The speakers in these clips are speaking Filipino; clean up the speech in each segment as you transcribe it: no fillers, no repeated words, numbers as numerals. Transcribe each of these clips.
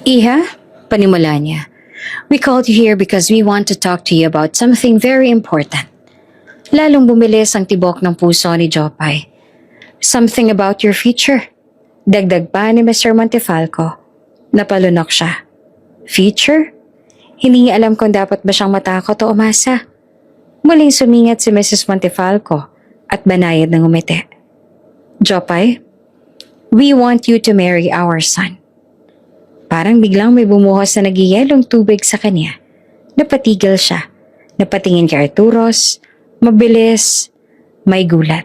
Iha, panimula niya. We called you here because we want to talk to you about something very important. Lalong bumilis ang tibok ng puso ni Jopay. Something about your future. Dagdag pa ni Mr. Montefalco. Napalunok siya. Future? Hindi niya alam kung dapat ba siyang matakot o umasa. Muling sumingat si Mrs. Montefalco at banayad ng umiti. Jopay, we want you to marry our son. Parang biglang may bumuhos na nagyayelong tubig sa kanya. Napatigil siya. Napatingin kay Arturos, mabilis, may gulat.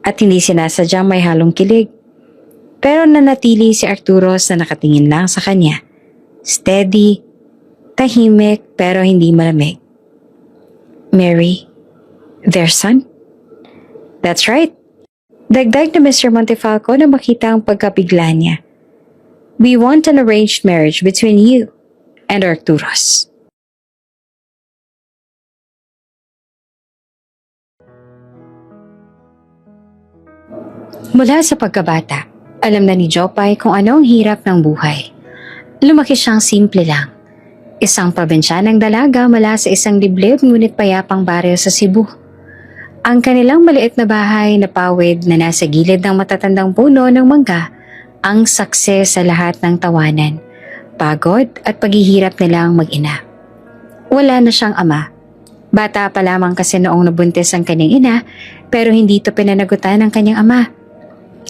At hindi sinasadyang may halong kilig. Pero nanatili si Arturos na nakatingin lang sa kanya. Steady, tahimik pero hindi malamig. Mary, their son? That's right. Dagdag na Mr. Montefalco na makita ang pagkabigla niya. We want an arranged marriage between you and Arturos. Mula sa pagkabata, alam na ni Jopay kung ano ang hirap ng buhay. Lumaki siyang simple lang. Isang probinsyanang dalaga mula sa isang liblib ngunit payapang baryo sa Cebu. Ang kanilang maliit na bahay na pawid na nasa gilid ng matatandang puno ng mangga ang saksi sa lahat ng tawanan, pagod at paghihirap nilang mag-ina. Wala na siyang ama. Bata pa lamang kasi noong nabuntis ang kanyang ina pero hindi ito pinanagutan ng kanyang ama.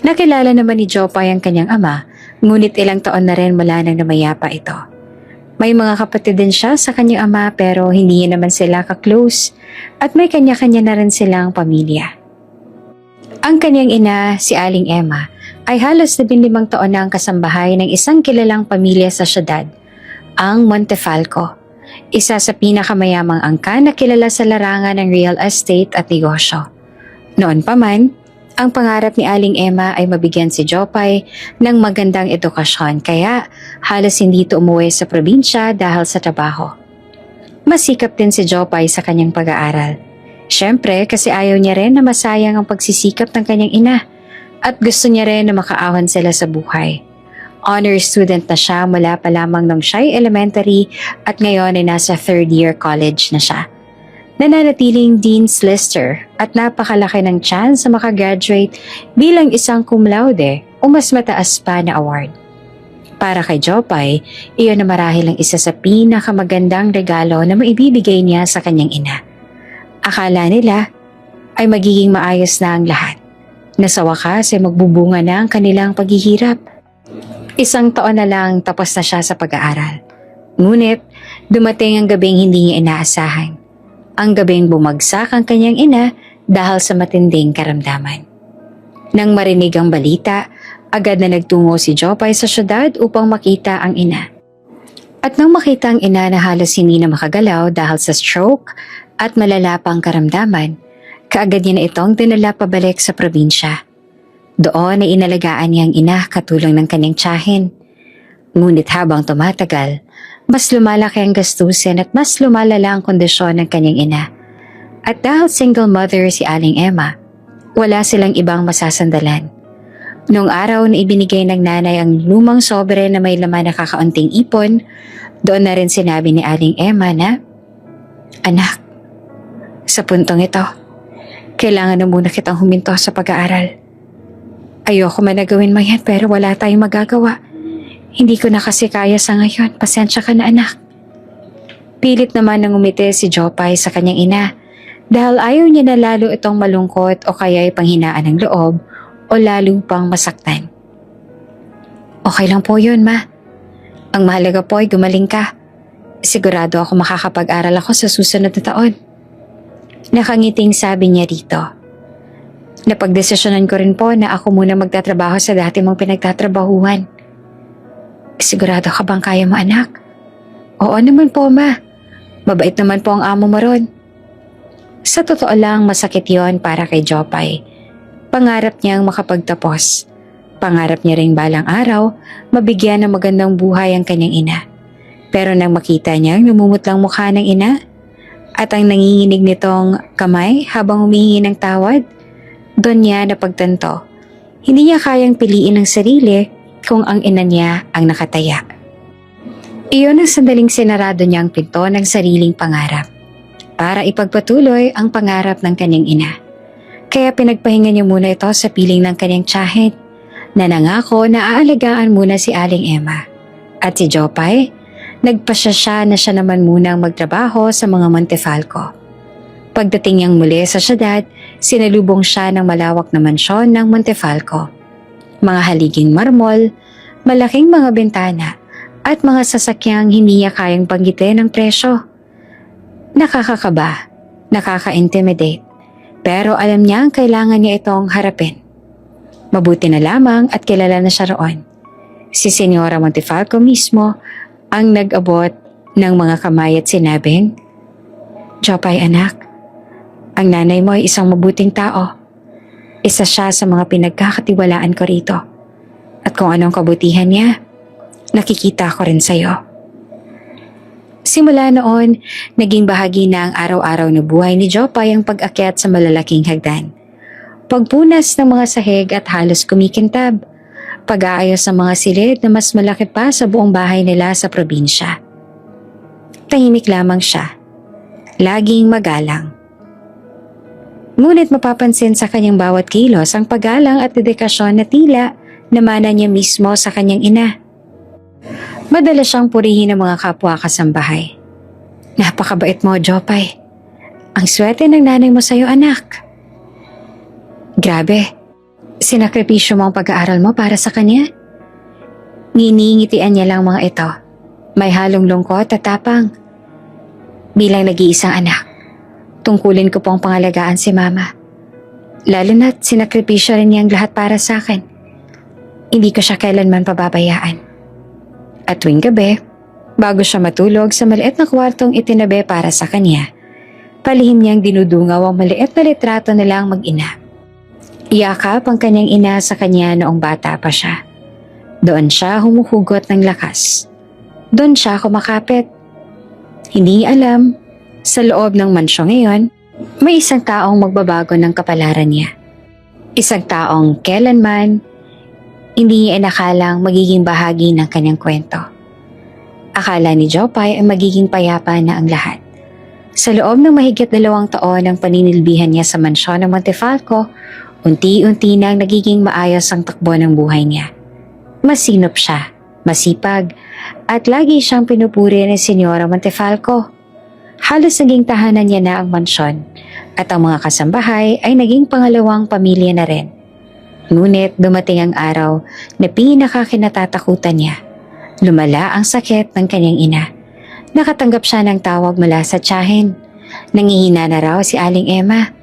Nakilala naman ni Jopay ang kanyang ama ngunit ilang taon na rin mula nang namayapa ito. May mga kapatid din siya sa kanyang ama pero hindi naman sila ka-close at may kanya-kanya na rin silang pamilya. Ang kanyang ina, si Aling Emma, ay halos 15 taon na ang kasambahay ng isang kilalang pamilya sa syudad, ang Montefalco, isa sa pinakamayamang angkan na kilala sa larangan ng real estate at negosyo. Noon pa man, ang pangarap ni Aling Emma ay mabigyan si Jopay ng magandang edukasyon kaya halos hindi ito umuwi sa probinsya dahil sa trabaho. Masikap din si Jopay sa kanyang pag-aaral. Siyempre kasi ayaw niya rin na masayang ang pagsisikap ng kanyang ina at gusto niya rin na makaahon sila sa buhay. Honor student na siya mula pa lamang nung siya'y elementary at ngayon ay nasa 3rd year college na siya. Nananatiling Dean's Lister at napakalaki ng chance sa makagraduate bilang isang cum laude o mas mataas pa na award. Para kay Jopay, iyon na marahil ang isa sa pinakamagandang regalo na maibibigay niya sa kanyang ina. Akala nila ay magiging maayos na ang lahat. Na sa wakas ay magbubunga na ang kanilang paghihirap. Isang taon na lang tapos na siya sa pag-aaral. Ngunit dumating ang gabing hindi niya inaasahan. Ang gabing bumagsak ang kanyang ina dahil sa matinding karamdaman. Nang marinig ang balita, agad na nagtungo si Jopay sa syudad upang makita ang ina. At nang makita ang ina na halos hindi na makagalaw dahil sa stroke at malala pang karamdaman, kaagad niya na itong dinala pabalik sa probinsya. Doon ay inalagaan niya ang ina katulong ng kanyang tiyahin. Ngunit habang tumatagal, mas lumalaki ang gastusin at mas lumalala ang kondisyon ng kanyang ina. At dahil single mother si Aling Emma, wala silang ibang masasandalan. Noong araw na ibinigay ng nanay ang lumang sobre na may laman na kakaunting ipon, doon na rin sinabi ni Aling Emma na, "Anak, sa puntong ito, kailangan na muna kitang huminto sa pag-aaral. Ayoko man na gawin mo yan pero wala tayong magagawa. Hindi ko na kasi kaya sa ngayon. Pasensya ka na anak." Pilit naman nang umiti si Jopay sa kanyang ina dahil ayaw niya na lalo itong malungkot o kaya'y panghinaan ng loob o lalo pang masaktan. "Okay lang po yun, ma. Ang mahalaga po ay gumaling ka. Sigurado ako makakapag-aral ako sa susunod na taon." Nakangiting sabi niya rito. "Napagdesisyonan ko rin po na ako muna magtatrabaho sa dati mong pinagtatrabahuhan." "Sigurado ka bang kaya mo anak?" "Oo naman po ma. Mabait naman po ang amo mo ron." Sa totoo lang masakit yon para kay Jopay. Pangarap niyang makapagtapos. Pangarap niya ring balang araw mabigyan ng magandang buhay ang kanyang ina. Pero nang makita niyang namumutlang mukha ng ina at ang nanginginig nitong kamay habang humihingi ng tawad, doon niya napagtanto. Hindi niya kayang piliin ang sarili kung ang ina niya ang nakataya. Iyon ang sandaling sinarado niya ang pinto ng sariling pangarap para ipagpatuloy ang pangarap ng kanyang ina. Kaya pinagpahinga niya muna ito sa piling ng kanyang tiyahin na nangako na aalagaan muna si Aling Emma. At si Jopay, nagpasya siya na siya naman munang magtrabaho sa mga Montefalco. Pagdating niyang muli sa syudad, sinalubong siya ng malawak na mansyon ng Montefalco. Mga haliging marmol, malaking mga bintana, at mga sasakyang hindi niya kayang banggitin ng presyo. Nakakakaba, nakaka-intimidate, pero alam niya ang kailangan niya itong harapin. Mabuti na lamang at kilala na siya roon. Si Senyora Montefalco mismo ang nag-abot ng mga kamay at sinabing, "Jopay anak, ang nanay mo ay isang mabuting tao. Isa siya sa mga pinagkakatiwalaan ko rito. At kung anong kabutihan niya, nakikita ko rin sa'yo." Simula noon, naging bahagi na ang araw-araw na buhay ni Jopay ang pag-akyat sa malalaking hagdan. Pagpunas ng mga sahig at halos kumikintab. Pag-aayos ng mga silid na mas malaki pa sa buong bahay nila sa probinsya. Tahimik lamang siya. Laging magalang. Ngunit mapapansin sa kanyang bawat kilos ang paggalang at dedikasyon na tila namana niya mismo sa kanyang ina. Madalas siyang purihin ng mga kapwa kasambahay. "Napakabait mo, Jopay. Ang swerte ng nanay mo sa'yo, anak." "Grabe, sinakripisyo mo ang pag-aaral mo para sa kanya?" Nginingitian niya lang mga ito. May halong lungkot at tapang. "Bilang nag-iisang anak, tungkulin ko pong pangalagaan si mama. Lalo na't sinakripisyo rin niya ang lahat para sa akin. Hindi ko siya kailanman pababayaan." At tuwing gabi, bago siya matulog sa maliit na kwartong itinabi para sa kanya, palihim niyang dinudungaw ang maliit na litrato nilang mag-ina. Iyakap ang kanyang ina sa kanya noong bata pa siya. Doon siya humuhugot ng lakas. Doon siya kumakapit. Hindi niya alam, sa loob ng mansyon ngayon, may isang taong magbabago ng kapalaran niya. Isang taong kailanman, hindi niya inakalang magiging bahagi ng kanyang kwento. Akala ni Jopay ay magiging payapa na ang lahat. Sa loob ng mahigit 2 taon ng paninilbihan niya sa mansyon ng Montefalco, unti-unti nang nagiging maayos ang takbo ng buhay niya. Masinop siya, masipag, at lagi siyang pinupuri ng Senyora Montefalco. Halos naging tahanan niya na ang mansyon at ang mga kasambahay ay naging pangalawang pamilya na rin. Ngunit dumating ang araw na pinakakinatatakutan niya. Lumala ang sakit ng kanyang ina. Nakatanggap siya ng tawag mula sa tiyahin. Nangihina na raw si Aling Emma.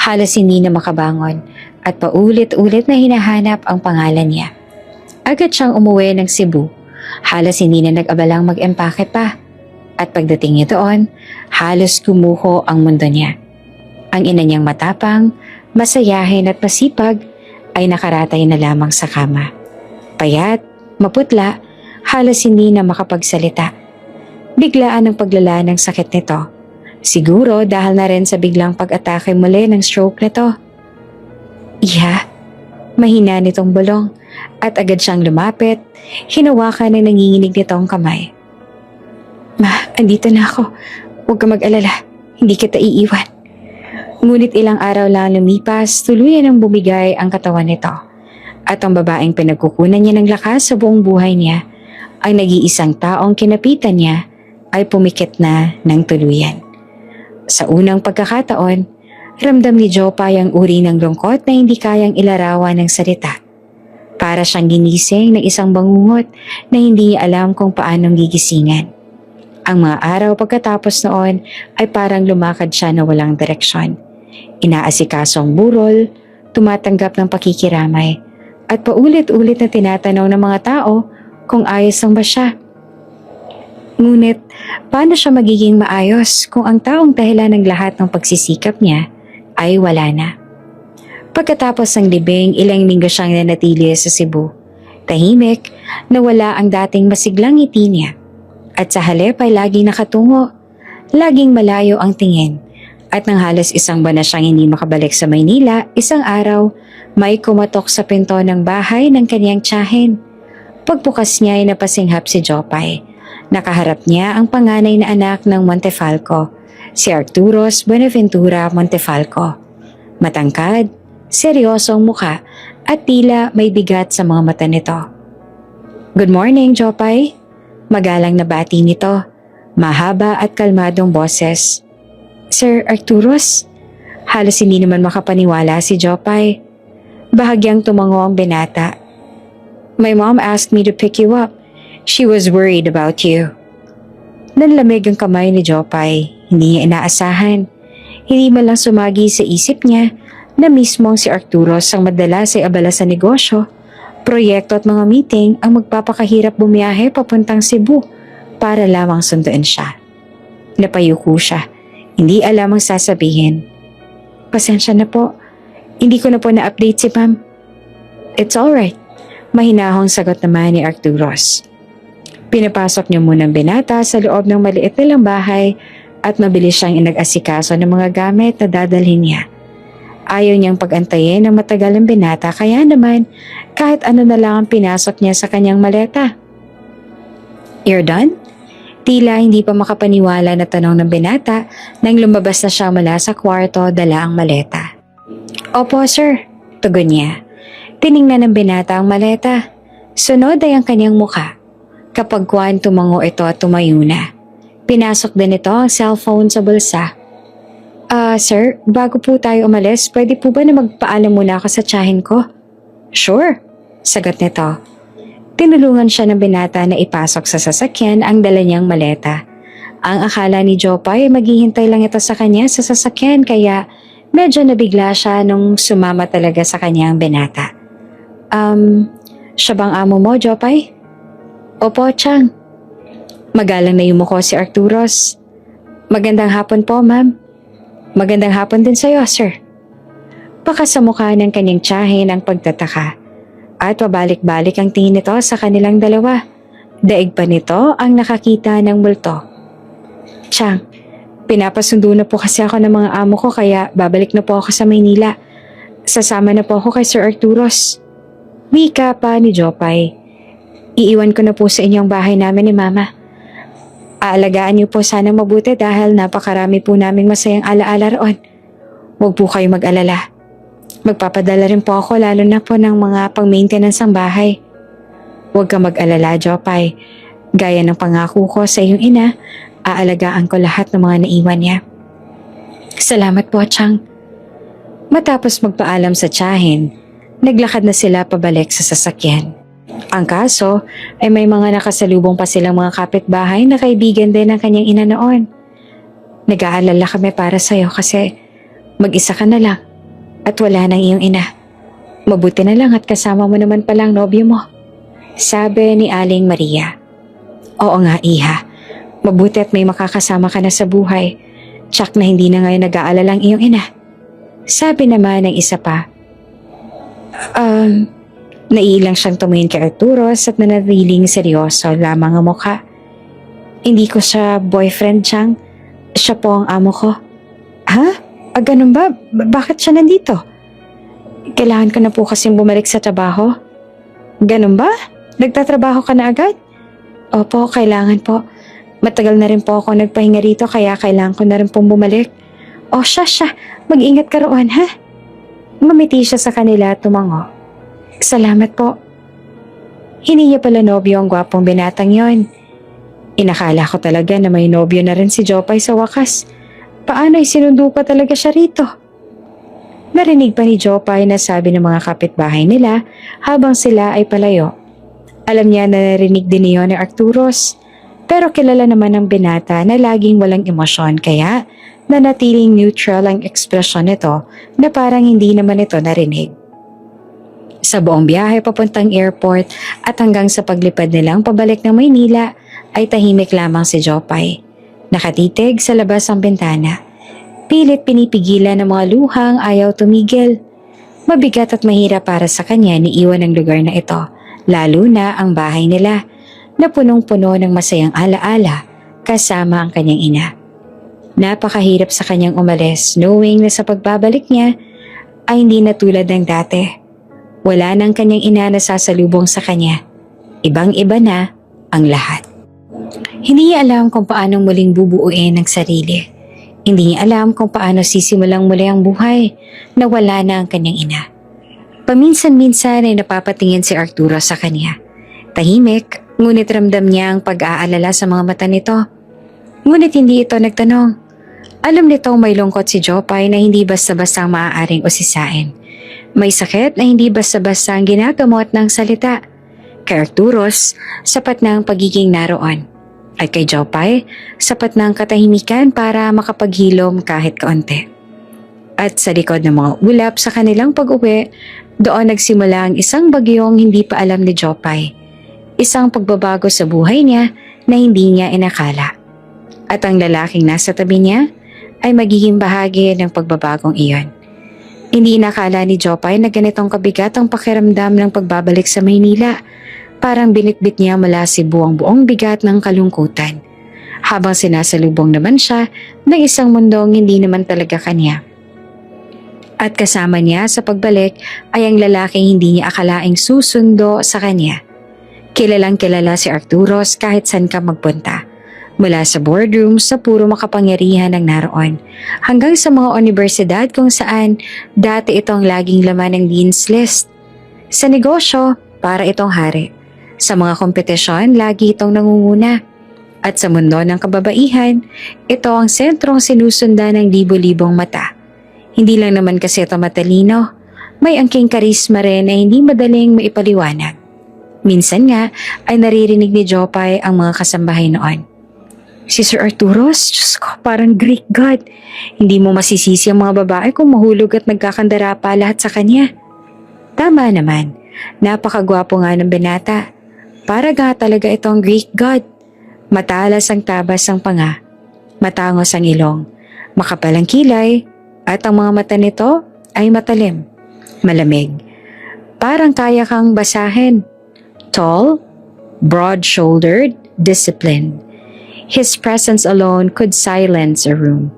Halos hindi na makabangon at paulit-ulit na hinahanap ang pangalan niya. Agad siyang umuwi ng Cebu. Halos hindi na nag-abalang mag-empake pa. At pagdating niya doon, halos gumuho ang mundo niya. Ang ina niyang matapang, masayahin at masipag ay nakaratay na lamang sa kama. Payat, maputla, halos hindi na makapagsalita. Biglaan ang paglala ng sakit nito. Siguro dahil na rin sa biglang pag-atake muli ng stroke nito. "Iha," mahina nitong bulong at agad siyang lumapit, hinawakan ng nanginginig nitong kamay. "Ma, andito na ako. Huwag ka mag-alala. Hindi kita iiwan." Ngunit ilang araw lang lumipas, tuluyan ang bumigay ang katawan nito. At ang babaeng pinagkukunan niya ng lakas sa buong buhay niya, ang nag-iisang taong kinapitan niya, ay pumikit na ng tuluyan. Sa unang pagkakataon, ramdam ni Jopay ang uri ng lungkot na hindi kayang ilarawan ng salita. Para siyang ginising ng isang bangungot na hindi niya alam kung paanong gigisingan. Ang mga araw pagkatapos noon ay parang lumakad siya na walang direksyon. Inaasikaso ang burol, tumatanggap ng pakikiramay, at paulit-ulit na tinatanong ng mga tao kung ayos lang ba siya. Ngunit, paano siya magiging maayos kung ang taong dahilan ng lahat ng pagsisikap niya ay wala na? Pagkatapos ng libing, ilang linggo siyang nanatili sa Cebu. Tahimik, nawala ang dating masiglang ngiti niya. At sa halip ay laging nakatungo, laging malayo ang tingin. At nang halos isang buwan na siyang hindi makabalik sa Maynila, isang araw, may kumatok sa pinto ng bahay ng kanyang tiyahin. Pagbukas niya ay napasinghap si Jopay Nakaharap niya ang panganay na anak ng Montefalco, si Arturos Buenaventura Montefalco. Matangkad, seryosong mukha at tila may bigat sa mga mata nito. "Good morning, Jopay." Magalang na bati nito, mahaba at kalmadong boses. "Sir Arturos?" Halos hindi naman makapaniwala si Jopay. Bahagyang tumango ang binata. "My mom asked me to pick you up. She was worried about you." Nanlamig ang kamay ni Jopay. Hindi niya inaasahan. Hindi man lang sumagi sa isip niya na mismong si Arturos ang madalas ay abala sa negosyo, proyekto at mga meeting ang magpapakahirap bumiyahe papuntang Cebu para lamang sunduin siya. Napayuko siya. Hindi alam ang sasabihin. "Pasensya na po. Hindi ko na po na-update si ma'am." "It's alright." Mahinahong sagot naman ni Arturos. Pinapasok niya muna ang binata sa loob ng maliit nilang bahay at mabilis siyang inag-asikaso ng mga gamit na dadalhin niya. Ayaw niyang pag-antayin ng matagal ang binata kaya naman kahit ano na lang ang pinasok niya sa kanyang maleta. "You're done?" Tila hindi pa makapaniwala na tanong ng binata nang lumabas na siya mula sa kwarto dala ang maleta. "Opo, sir," tugon niya. Tiningnan ng binata ang maleta. Sunod ay ang kanyang mukha. Kapag kuwan tumango ito at tumayo na. Pinasok din ito ang cellphone sa bulsa. Sir, bago po tayo umalis, pwede po ba na magpaalam muna ako sa tiyahin ko?" "Sure," sagot nito. Tinulungan siya ng binata na ipasok sa sasakyan ang dala niyang maleta. Ang akala ni Jopay ay maghihintay lang ito sa kanya sa sasakyan kaya medyo nabigla siya nung sumama talaga sa kanyang binata. Siya bang amo mo, Jopay?" "Opo, Chang." Magalang na yumuko si Arturos. "Magandang hapon po, ma'am." "Magandang hapon din sa'yo, sir." Baka sa mukha ng kanyang tiyahin ang pagtataka at pabalik-balik ang tingin nito sa kanilang dalawa. Daig pa nito ang nakakita ng multo. "Chang, pinapasundo na po kasi ako ng mga amo ko kaya babalik na po ako sa Maynila. Sasama na po ako kay Sir Arturos." Wika pa ni Jopay. "Iiwan ko na po sa inyong bahay namin ni Mama. Aalagaan niyo po sana mabuti dahil napakarami po naming masayang alaala roon. Huwag po kayo mag-alala. Magpapadala rin po ako lalo na po ng mga pang-maintenance ng bahay. Huwag ka mag-alala, Jopay. Gaya ng pangako ko sa iyong ina, aalagaan ko lahat ng mga naiwan niya." "Salamat po, Chang." Matapos magpaalam sa tiyahin, naglakad na sila pabalik sa sasakyan. Ang kaso ay may mga nakasalubong pa silang mga kapitbahay na kaibigan din ng kanyang ina noon. "Nag-aalala kami para sa'yo kasi mag-isa ka na lang at wala nang iyong ina. Mabuti na lang at kasama mo naman palang nobyo mo," sabi ni Aling Maria. "Oo nga, iha. Mabuti at may makakasama ka na sa buhay. Tsak na hindi na ngayon nag-aalala ang iyong ina," sabi naman ng isa pa. Naiilang siyang tumingin kay Arturos at nanatiling seryoso lamang ang mukha. "Hindi ko siya boyfriend, Chang. Siya po ang amo ko." "Ha? Ganun ba? Bakit siya nandito?" "Kailangan ko na po kasing bumalik sa trabaho." "Ganun ba? Nagtatrabaho ka na agad?" "Opo, kailangan po. Matagal na rin po ako nagpahinga rito kaya kailangan ko na rin pong bumalik." "O siya. Mag-ingat ka roon, ha?" Ngumiti siya sa kanila at tumango. "Salamat po." Hindi niya pala nobyo ang gwapong binatang yon. Inakala ko talaga na may nobyo na rin si Jopay sa wakas. Paano ay sinundo pa talaga siya rito? Narinig pa ni Jopay na sabi ng mga kapitbahay nila habang sila ay palayo. Alam niya na narinig din niyon ni Arturos. Pero kilala naman ng binata na laging walang emosyon kaya nanatiling neutral ang ekspresyon nito na parang hindi naman ito narinig. Sa buong biyahe papuntang airport at hanggang sa paglipad nilang pabalik ng Maynila ay tahimik lamang si Jopay. Nakatitig sa labas ang bintana. Pilit pinipigilan ng mga luhang ayaw tumigil. Mabigat at mahirap para sa kanya ni iwan ang lugar na ito, lalo na ang bahay nila na punong-puno ng masayang alaala kasama ang kanyang ina. Napakahirap sa kanyang umalis knowing na sa pagbabalik niya ay hindi na tulad ng dati. Wala nang kanyang ina na sasalubong sa kanya. Ibang-iba na ang lahat. Hindi niya alam kung paano muling bubuuin ang sarili. Hindi niya alam kung paano sisimulang muli ang buhay na wala na ang kanyang ina. Paminsan-minsan ay napapatingin si Arturo sa kanya. Tahimik, ngunit ramdam niya ang pag-aalala sa mga mata nito. Ngunit hindi ito nagtanong. Alam nitong may lungkot si Jopay na hindi basta-basta maaaring usisain. May sakit na hindi basta-basta ang ginagamot ng salita. Kay Arturos, sapat na ang pagiging naroon. At kay Jopay, sapat na ang katahimikan para makapaghilom kahit kaunti. At sa likod ng mga ulap sa kanilang pag-uwi, doon nagsimula ang isang bagyong hindi pa alam ni Jopay. Isang pagbabago sa buhay niya na hindi niya inakala. At ang lalaking nasa tabi niya ay magiging bahagi ng pagbabagong iyon. Hindi inakala ni Jopay na ganitong kabigat ang pakiramdam ng pagbabalik sa Maynila. Parang binitbit niya mula Cebu ang buong bigat ng kalungkutan. Habang sinasalubong naman siya ng isang mundong hindi naman talaga kanya. At kasama niya sa pagbalik ay ang lalaking hindi niya akalaing susundo sa kanya. Kilalang kilala si Arturos kahit saan ka magpunta. Mula sa boardroom sa puro makapangyarihan ng naroon, hanggang sa mga universidad kung saan dati itong laging laman ng dean's list. Sa negosyo, para itong hari. Sa mga kompetisyon, lagi itong nangunguna. At sa mundo ng kababaihan, ito ang sentrong sinusundan ng libo-libong mata. Hindi lang naman kasi ito matalino, may angking karisma rin na hindi madaling maipaliwanag. Minsan nga ay naririnig ni Jopay ang mga kasambahay noon. Si Sir Arturos, Diyos ko, parang Greek god. Hindi mo masisisi ang mga babae kung mahulog at nagkakandara pa lahat sa kanya. Tama naman, napakagwapo nga ng binata. Para nga talaga itong Greek god. Matalas ang tabas ng panga, matangos ang ilong, makapal ang kilay, at ang mga mata nito ay matalim, malamig. Parang kaya kang basahin. Tall, broad-shouldered, disciplined. His presence alone could silence a room.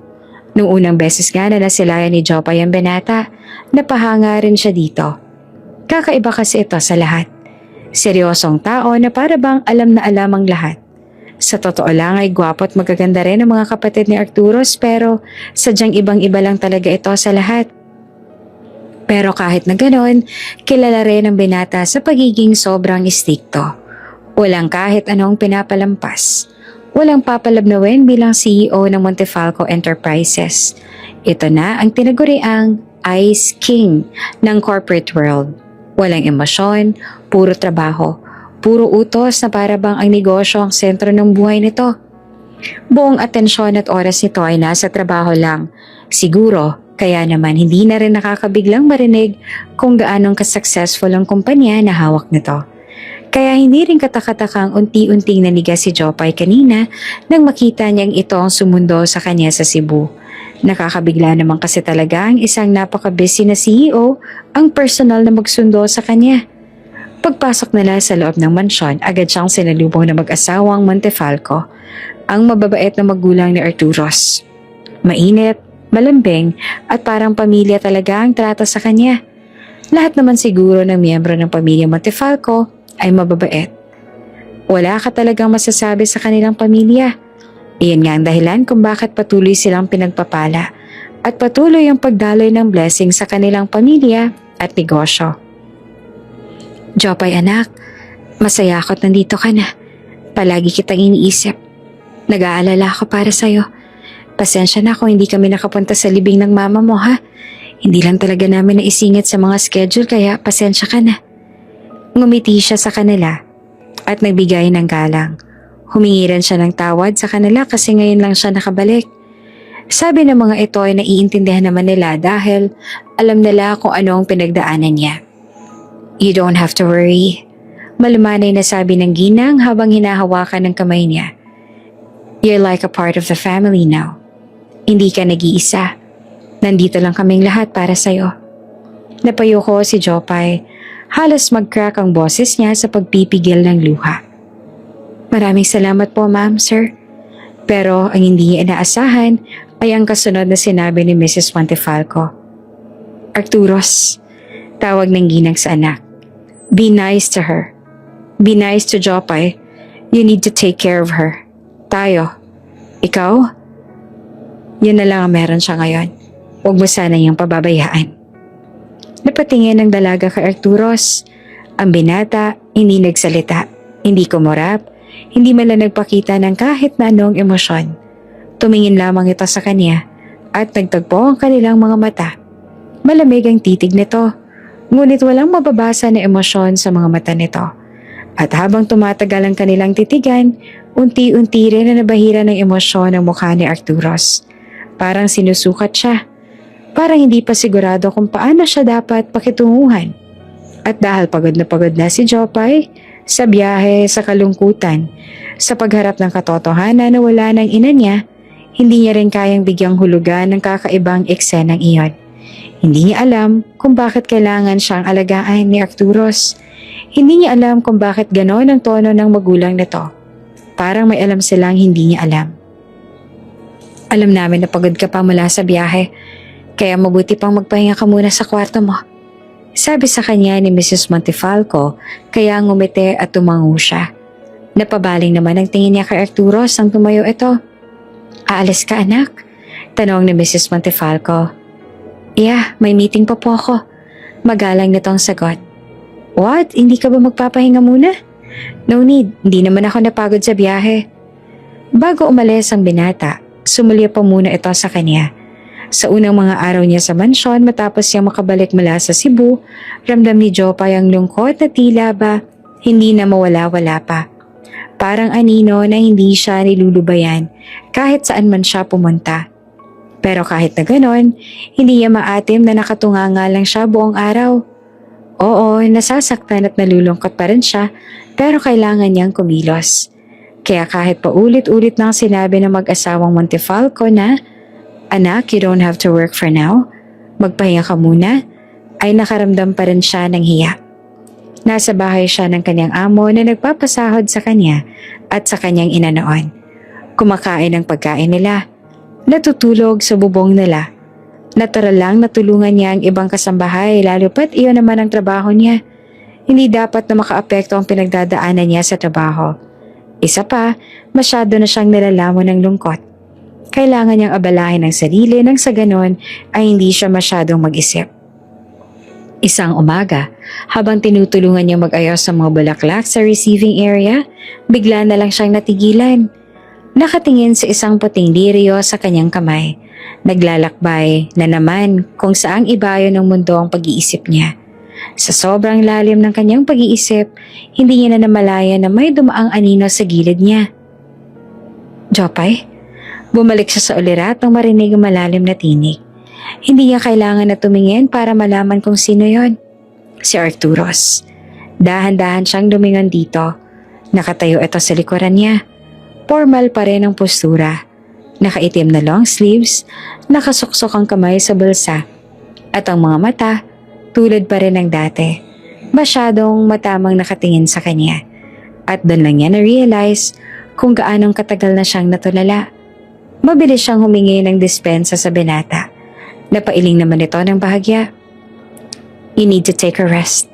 Nung unang beses nga na nasilayan ni Jopay ang binata, napahanga rin siya dito. Kakaiba kasi ito sa lahat. Seryosong tao na para bang alam na alam ang lahat. Sa totoo lang ay gwapo at magaganda rin ang mga kapatid ni Arturos pero sadyang ibang-iba lang talaga ito sa lahat. Pero kahit na ganon, kilala rin ang binata sa pagiging sobrang istikto. Walang kahit anong pinapalampas. Walang papalabnawin bilang CEO ng Montefalco Enterprises. Ito na ang tinaguriang Ice King ng corporate world. Walang emosyon, puro trabaho, puro utos na para bang ang negosyo ang sentro ng buhay nito. Buong atensyon at oras nito ay nasa trabaho lang. Siguro, kaya naman hindi na rin nakakabiglang marinig kung gaanong ka-successful ang kumpanya na hawak nito. Kaya hindi rin katakatakang unti-unting nanigas si Jopay kanina nang makita niyang ito ang sumundo sa kanya sa Cebu. Nakakabigla naman kasi talaga ang isang napaka-busy na CEO ang personal na magsundo sa kanya. Pagpasok nila sa loob ng mansyon, agad siyang sinalubong na mag-asawang Montefalco, ang mababait na magulang ni Arturos. Mainit, malambing at parang pamilya talaga ang trato sa kanya. Lahat naman siguro ng miyembro ng pamilya Montefalco ay mababait. Wala ka talagang masasabi sa kanilang pamilya. Iyan nga ang dahilan kung bakit patuloy silang pinagpapala at patuloy ang pagdaloy ng blessing sa kanilang pamilya at negosyo. Jopay anak, masaya ako't nandito ka na. Palagi kitang iniisip. Nag-aalala ako para sa'yo. Pasensya na kung hindi kami nakapunta sa libing ng mama mo ha. Hindi lang talaga namin naisingit sa mga schedule kaya pasensya ka na. Ngumiti siya sa kanila at nagbigay ng galang. Humingi rin siya ng tawad sa kanila kasi ngayon lang siya nakabalik. Sabi ng mga ito ay naiintindihan naman nila dahil alam nila kung ano ang pinagdaanan niya. You don't have to worry. Malumanay na sabi ng ginang habang hinahawakan ng kamay niya. You're like a part of the family now. Hindi ka nag-iisa. Nandito lang kaming lahat para sa'yo. Napayo ko si Jopay. Halos mag-crack ang boses niya sa pagpipigil ng luha. Maraming salamat po ma'am, sir. Pero ang hindi niya inaasahan ay ang kasunod na sinabi ni Mrs. Montefalco. Arturos, tawag ng ginang sa anak. Be nice to her. Be nice to Jopay. You need to take care of her. Tayo. Ikaw? Yun na lang ang meron siya ngayon. Huwag mo sana niyang pababayaan. Napatingin ng dalaga kay Arturos. Ang binata, hindi nagsalita, hindi kumurap, hindi man lang nagpakita ng kahit na anong emosyon. Tumingin lamang ito sa kanya at nagtagpo ang kanilang mga mata. Malamig ang titig nito, ngunit walang mababasa na emosyon sa mga mata nito. At habang tumatagal ang kanilang titigan, unti-unti rin na nabahira ng emosyon ang mukha ni Arturos. Parang sinusukat siya. Parang hindi pa sigurado kung paano siya dapat pakitunguhan. At dahil pagod na si Jopay, sa biyahe, sa kalungkutan, sa pagharap ng katotohanan na wala ng ina niya, hindi niya rin kayang bigyang hulugan ng kakaibang eksenang iyon. Hindi niya alam kung bakit kailangan siyang alagaan ni Arturos. Hindi niya alam kung bakit ganon ang tono ng magulang nito. Parang may alam silang hindi niya alam. Alam namin na pagod ka pa mula sa biyahe, kaya mabuti pang magpahinga ka muna sa kwarto mo. Sabi sa kanya ni Mrs. Montefalco, kaya ngumiti at tumango siya. Napabaling naman ang tingin niya kay Arturos nang tumayo ito. Aalis ka anak? Tanong ni Mrs. Montefalco. Yeah, may meeting pa po ako. Magalang nitong sagot. What? Hindi ka ba magpapahinga muna? No need, hindi naman ako napagod sa biyahe. Bago umalis ang binata, sumulya pa muna ito sa kanya. Sa unang mga araw niya sa mansyon matapos siyang makabalik mula sa Cebu, ramdam ni Jopay ang lungkot na tila ba hindi na mawala-wala pa. Parang anino na hindi siya nilulubayan kahit saan man siya pumunta. Pero kahit na ganon, hindi niya maatim na nakatunganga lang siya buong araw. Oo, nasasaktan at nalulungkot pa rin siya pero kailangan niyang kumilos. Kaya kahit paulit-ulit nang sinabi ng mag-asawang Montefalco na, Anak, you don't have to work for now. Magpahinga ka muna. Ay nakaramdam pa rin siya ng hiya. Nasa bahay siya ng kanyang amo na nagpapasahod sa kanya at sa kanyang ina noon. Kumakain ng pagkain nila. Natutulog sa bubong nila. Natural lang natulungan niya ang ibang kasambahay lalo pat iyon naman ang trabaho niya. Hindi dapat na makaapekto ang pinagdadaanan niya sa trabaho. Isa pa, masyado na siyang nilalamon ng lungkot. Kailangan niyang abalahin ang sarili nang sa ganon ay hindi siya masyadong mag-isip. Isang umaga, habang tinutulungan niyang mag-ayos sa mga bulaklak sa receiving area, bigla na lang siyang natigilan. Nakatingin sa isang puting lirio sa kanyang kamay. Naglalakbay na naman kung saang ibayo ng mundo ang pag-iisip niya. Sa sobrang lalim ng kanyang pag-iisip, hindi niya na namalaya na may dumaang anino sa gilid niya. Jopay? Bumalik siya sa ulirat nang marinig ang malalim na tinig. Hindi niya kailangan na tumingin para malaman kung sino yon. Si Arturos. Dahan-dahan siyang lumingon dito. Nakatayo ito sa likuran niya. Formal pa rin ang postura. Nakaitim na long sleeves, nakasuksok ang kamay sa bulsa. At ang mga mata, tulad pa rin ng dati. Masyadong matamang nakatingin sa kanya. At doon lang niya na-realize kung gaanong katagal na siyang natulala. Mabilis siyang humingi ng dispensa sa binata. Napailing naman ito ng bahagya. You need to take a rest.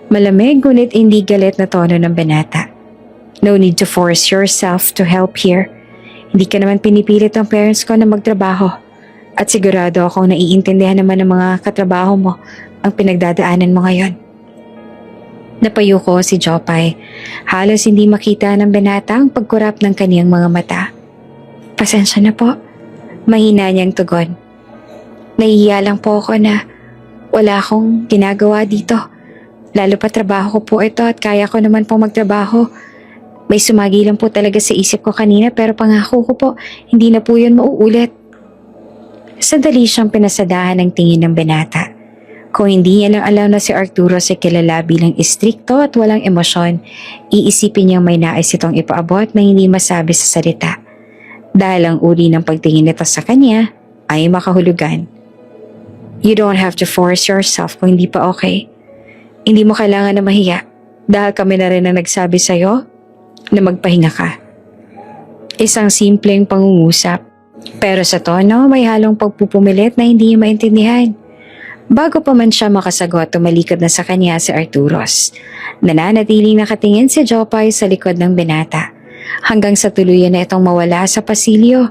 Malamig ngunit hindi galit na tono ng binata. No need to force yourself to help here. Hindi ka naman pinipilit ng parents ko na magtrabaho. At sigurado akong naiintindihan naman ng mga katrabaho mo ang pinagdadaanan mo ngayon. Napayuko si Jopay. Halos hindi makita ng binata ang pagkurap ng kaniyang mga mata. Pasensya na po. Mahina niyang tugon. Nahihiya lang po ako na wala akong ginagawa dito. Lalo pa trabaho ko po ito at kaya ko naman po magtrabaho. May sumagi lang po talaga sa isip ko kanina pero pangako ko po, hindi na po yun mauulit. Sandali siyang pinasadahan ng tingin ng binata. Kung hindi niya lang alam na si Arturo ay kilala bilang istrikto at walang emosyon, iisipin niyang may nais itong ipaabot na hindi masabi sa salita. Dahil ang uri ng pagtingin nito sa kanya ay makahulugan. You don't have to force yourself kung hindi pa okay. Hindi mo kailangan na mahiya dahil kami na rin ang nagsabi sa'yo na magpahinga ka. Isang simpleng pangungusap pero sa tono may halong pagpupumilit na hindi niya maintindihan. Bago pa man siya makasagot, tumalikod na sa kanya si Arturos. Nananatiling nakatingin si Jopay sa likod ng binata. hanggang sa tuluyan na itong mawala sa pasilyo.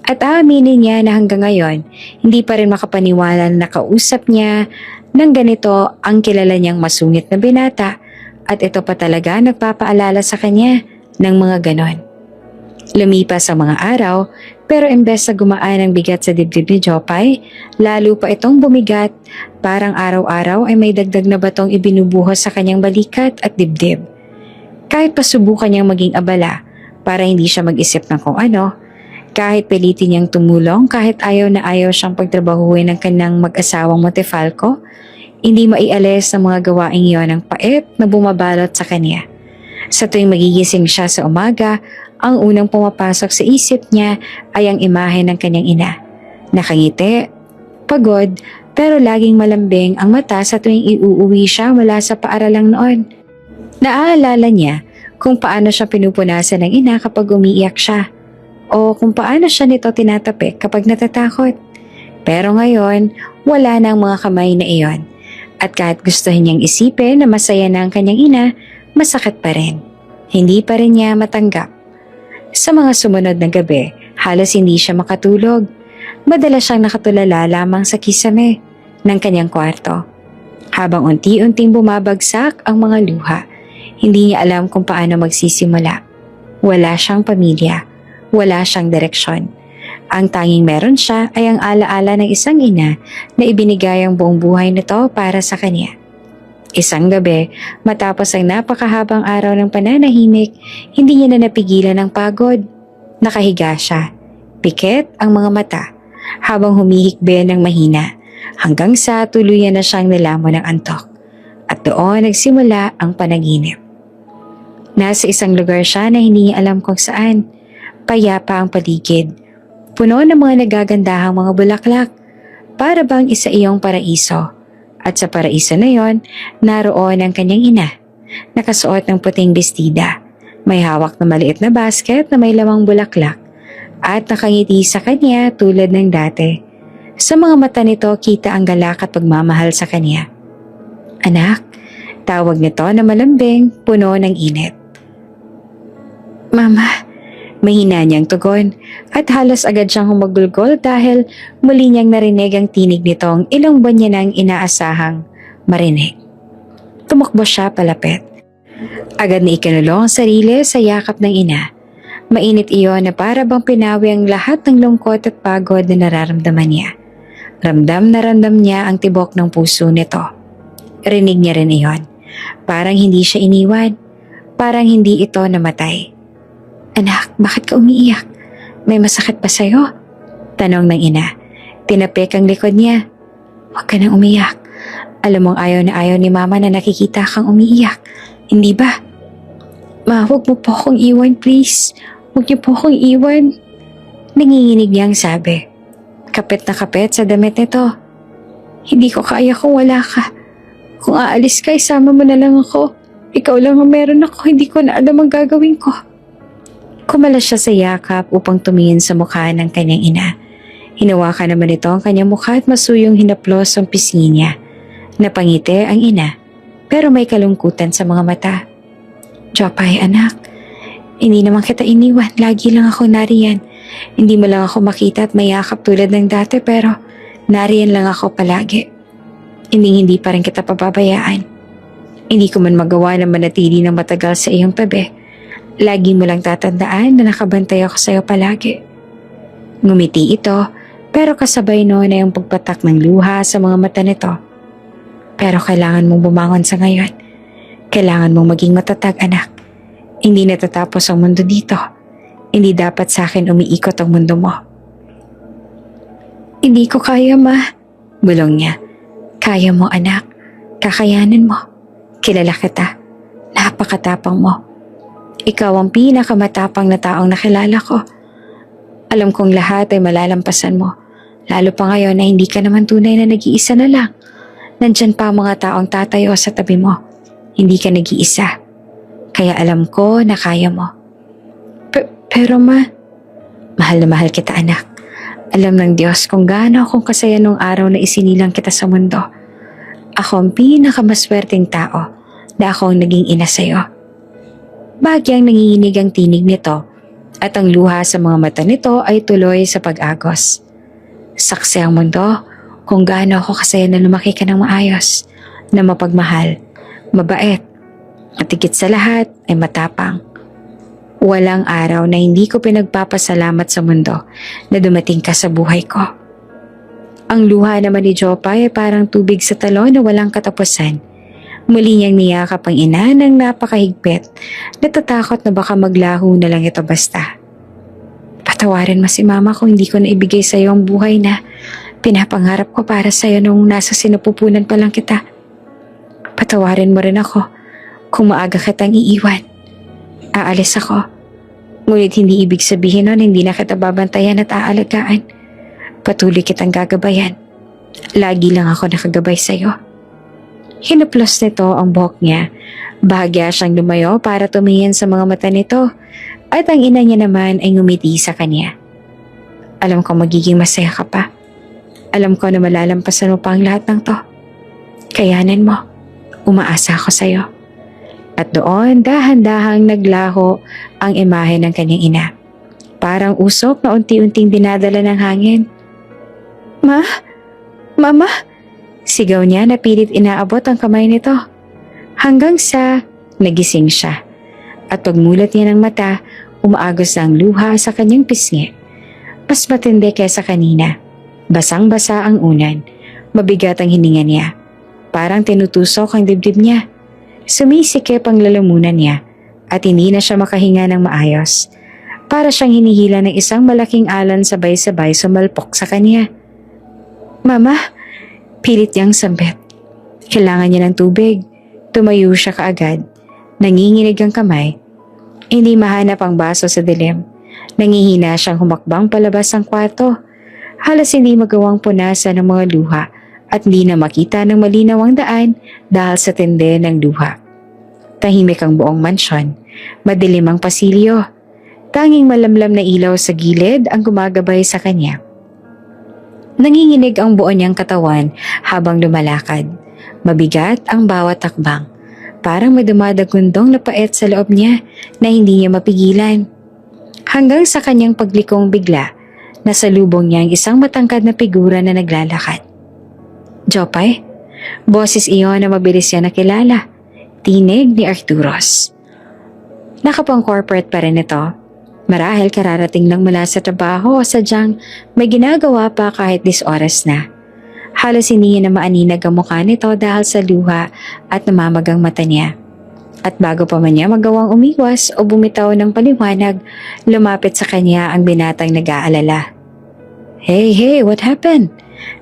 At aaminin niya na hanggang ngayon, hindi pa rin makapaniwala na nakausap niya ng ganito ang kilala niyang masungit na binata at ito pa talaga nagpapaalala sa kanya ng mga ganon. Lumipas ang mga araw pero imbes na gumaan ang bigat sa dibdib ni Jopay, lalo pa itong bumigat, parang araw-araw ay may dagdag na batong ibinubuhos sa kanyang balikat at dibdib. Kahit pasubukan niyang maging abala para hindi siya mag-isip ng kung ano, kahit pilitin niyang tumulong, kahit ayaw na ayaw siyang pagtrabahuin ng kanyang mag-asawang Montefalco, hindi maialis ng mga gawaing iyon ang pait na bumabalot sa kanya. Sa tuwing magigising siya sa umaga, ang unang pumapasok sa isip niya ay ang imahe ng kanyang ina. Nakangiti, pagod, pero laging malambing ang mata sa tuwing iuuwi siya mula sa paaralang noon. Naaalala niya kung paano siya pinupunasan ng ina kapag umiiyak siya o kung paano siya nito tinatapik kapag natatakot. Pero ngayon, wala na ang mga kamay na iyon. At kahit gustuhin niyang isipin na masaya na ang kanyang ina, masakit pa rin. Hindi pa rin niya matanggap. Sa mga sumunod na gabi, halos hindi siya makatulog. Madalas siyang nakatulala lamang sa kisame ng kanyang kwarto. Habang unti-unting bumabagsak ang mga luha, hindi niya alam kung paano magsisimula. Wala siyang pamilya, wala siyang direksyon. Ang tanging meron siya ay ang alaala ng isang ina na ibinigay ang buong buhay nito para sa kanya. Isang gabi, matapos ang napakahabang araw ng pananahimik, hindi niya na napigilan ng pagod. Nakahiga siya. Pikit ang mga mata habang humihikbi ng mahina hanggang sa tuluyan na siyang nilamon ng antok. At doon nagsimula ang panaginip. Nasa isang lugar siya na hindi niya alam kung saan. Payapa ang paligid. Puno ng mga nagagandahang mga bulaklak. Para bang isa iyong paraiso. At sa paraiso na yon, naroon ang kanyang ina. Nakasuot ng puting bestida. May hawak na maliit na basket na may lamang bulaklak. At nakangiti sa kanya tulad ng dati. Sa mga mata nito kita ang galak at pagmamahal sa kanya. Anak, tawag nito na malambing, puno ng init. Mama, mahina niyang tugon at halos agad siyang humagulgol dahil muli niyang narinig ang tinig nitong ilang buwan niya nang inaasahang marinig. Tumakbo siya palapit. Agad na ikinulong ang sarili sa yakap ng ina. Mainit iyon na para bang pinawi ang lahat ng lungkot at pagod na nararamdaman niya. Ramdam na ramdam niya ang tibok ng puso nito. Rinig niya rin iyon. Parang hindi siya iniwan. Parang hindi ito namatay. Anak, bakit ka umiiyak? May masakit ba sa'yo? Tanong ng ina. Tinapik ang likod niya. Huwag ka nang umiyak. Alam mong ayaw na ayaw ni mama na nakikita kang umiiyak. Hindi ba? Ma, huwag mo po akong iwan, please. Huwag niyo po akong iwan. Nanginginig niyang sabi. Kapit na kapit sa damit nito. Hindi ko kaya kung wala ka. Kung aalis ka, isama mo na lang ako. Ikaw lang ang meron ako. Hindi ko na alam ang gagawin ko. Kumalas siya sa yakap upang tumingin sa mukha ng kanyang ina. Hinawakan naman ito ang kanyang mukha at masuyong hinaplos ang pisngi niya. Napangiti ang ina, pero may kalungkutan sa mga mata. Jopay, anak, hindi naman kita iniwan. Lagi lang ako nariyan. Hindi mo lang ako makita at mayakap tulad ng dati, pero nariyan lang ako palagi. Hindi pa rin kita pababayaan. Hindi ko man magawa na manatili ng matagal sa iyong tabi. Lagi mo lang tatandaan na nakabantay ako sa iyo palagi. Ngumiti ito, pero kasabay noon ay ang pagpatak ng luha sa mga mata nito. Pero kailangan mong bumangon sa ngayon. Kailangan mong maging matatag, anak. Hindi natatapos ang mundo dito. Hindi dapat sa akin umiikot ang mundo mo. Hindi ko kaya, ma. Bulong niya. Kaya mo, anak. Kakayanin mo. Kilala kita. Napakatapang mo. Ikaw ang pinakamatapang na taong nakilala ko. Alam kong lahat ay malalampasan mo. Lalo pa ngayon na hindi ka naman tunay na nag-iisa na lang. Nandyan pa ang mga taong tatayo sa tabi mo. Hindi ka nag-iisa. Kaya alam ko na kaya mo. Pero ma, mahal na mahal kita, anak. Alam ng Diyos kung gaano akong kasaya nung araw na isinilang kita sa mundo. Ako ang pinakamaswerteng tao na ako ang naging ina sa'yo. Bahagyang nanginginig ang tinig nito at ang luha sa mga mata nito ay tuloy sa pag-agos. Saksi ang mundo kung gaano ako kasaya na lumaki ka ng maayos, na mapagmahal, mabait, at higit sa lahat ay matapang. Walang araw na hindi ko pinagpapasalamat sa mundo na dumating ka sa buhay ko. Ang luha naman ni Jopay ay parang tubig sa talon na walang katapusan. Muli niyang niyakap ang ina ng napakahigpit, natatakot na baka maglaho na lang ito basta. Patawarin mo si mama kung hindi ko na ibigay sa iyo ang buhay na pinapangarap ko para sa iyo nung nasa sinapupunan pa lang kita. Patawarin mo rin ako kung maaga kitang iiwan. Aalis ako. Ngunit hindi ibig sabihin nun hindi na kita babantayan at aalagaan. Patuloy kitang gagabayan. Lagi lang ako nakagabay sa iyo. Hinaplos nito ang buhok niya. Bahagya siyang lumayo para tumingin sa mga mata nito at ang ina niya naman ay ngumiti sa kanya. Alam ko magiging masaya ka pa. Alam ko na malalampasan mo pa ang lahat ng to. Kayanan mo. Umaasa ako sa iyo. At doon dahan-dahang naglaho ang imahe ng kanyang ina. Parang usok na unti-unting dinadala ng hangin. Ma? Mama? Sigaw niya na pilit inaabot ang kamay nito. Hanggang sa nagising siya. At pagmulat niya ng mata, umaagos na ang luha sa kanyang pisngi. Mas matindi kaysa kanina. Basang-basa ang unan. Mabigat ang hininga niya. Parang tinutusok ang dibdib niya. Sumisikip ang lalamunan niya at hindi na siya makahinga ng maayos. Para siyang hinihila ng isang malaking alon sabay-sabay sumalpok sa kanya. Mama, pilit niyang sambit. Kailangan niya ng tubig. Tumayo siya kaagad. Nanginginig ang kamay. Hindi mahanap ang baso sa dilim. Nangihina siyang humakbang palabas ng kwarto. Halos hindi magawang punasan ng mga luha at hindi na makita ng malinaw ang daan dahil sa tindi ng luha. Tahimik ang buong mansyon. Madilim ang pasilyo. Tanging malamlam na ilaw sa gilid ang gumagabay sa kanya. Nanginginig ang buo niyang katawan habang lumalakad. Mabigat ang bawat takbang. Parang may dumadagundong na pait sa loob niya na hindi niya mapigilan. Hanggang sa kanyang paglikong bigla, nasalubong niya ang isang matangkad na figura na naglalakad. Jopay? Boses iyon na mabilis niya nakilala. Tinig ni Arturos. Nakapang corporate pa rin ito. Marahil kararating lang mula sa trabaho o sadyang may ginagawa pa kahit 10 oras na. Halos hindi niya na maaninag ang mukha nito dahil sa luha at namamagang mata niya. At bago pa man niya magawang umiwas o bumitaw ng paliwanag, lumapit sa kanya ang binatang nag-aalala. Hey, what happened?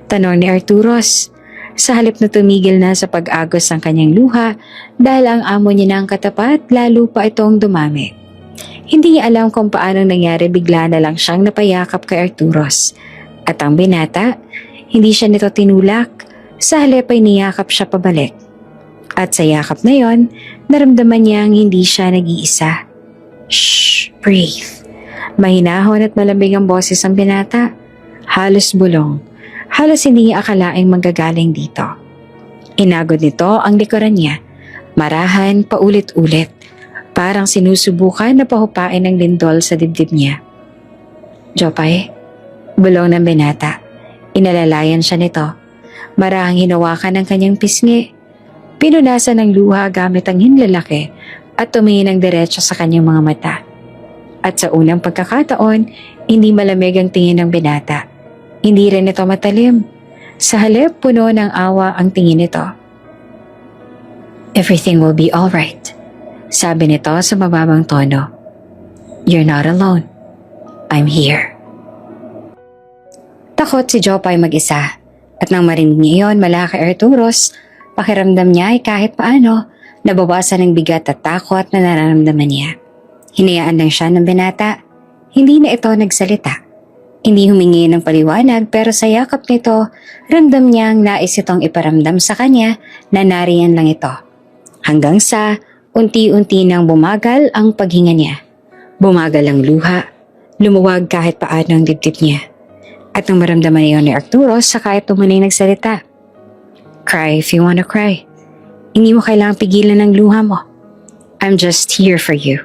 Tanong ni Arturos. Sa halip na tumigil na sa pag-agos ng kanyang luha dahil ang amo niya ng katapat lalo pa itong dumami. Hindi niya alam kung paano nangyari bigla na lang siyang napayakap kay Arturos. At ang binata, hindi siya nito tinulak, sa halip ay niyakap siya pabalik. At sa yakap na yon, naramdaman niyang hindi siya nag-iisa. Shh, breathe. Mahinahon at malamig ang boses ng binata. Halos bulong. Halos hindi niya akalaing manggagaling dito. Inagod nito ang likuran niya. Marahan paulit-ulit. Parang sinusubukan na pahupain ng lindol sa dibdib niya. Jopay, bulong ng binata. Inalalayan siya nito. Marahang hinawakan ng kanyang pisngi. Pinunasan ng luha gamit ang hinlalaki at tumingin ng diretso sa kanyang mga mata. At sa unang pagkakataon, hindi malamig ang tingin ng binata. Hindi rin ito matalim. Sa halip, puno ng awa ang tingin nito. Everything will be alright, sabi nito sa mababang tono. You're not alone. I'm here. Takot si Jopay mag-isa. At nang marinig niya iyon mula kay Arturos, pakiramdam niya ay kahit paano, nabawasan ng bigat at takot na nararamdaman niya. Hinayaan lang siya ng binata. Hindi na ito nagsalita. Hindi humingi ng paliwanag pero sa yakap nito, ramdam niyang nais itong iparamdam sa kanya na nariyan lang ito. Hanggang sa unti-unti nang bumagal ang paghinga niya. Bumagal ang luha, lumuwag kahit paano ang dibdib niya. At nang maramdaman niyo ni Arturos, saka ito muna nagsalita. Cry if you wanna cry. Hindi mo kailangang pigilan ng luha mo. I'm just here for you.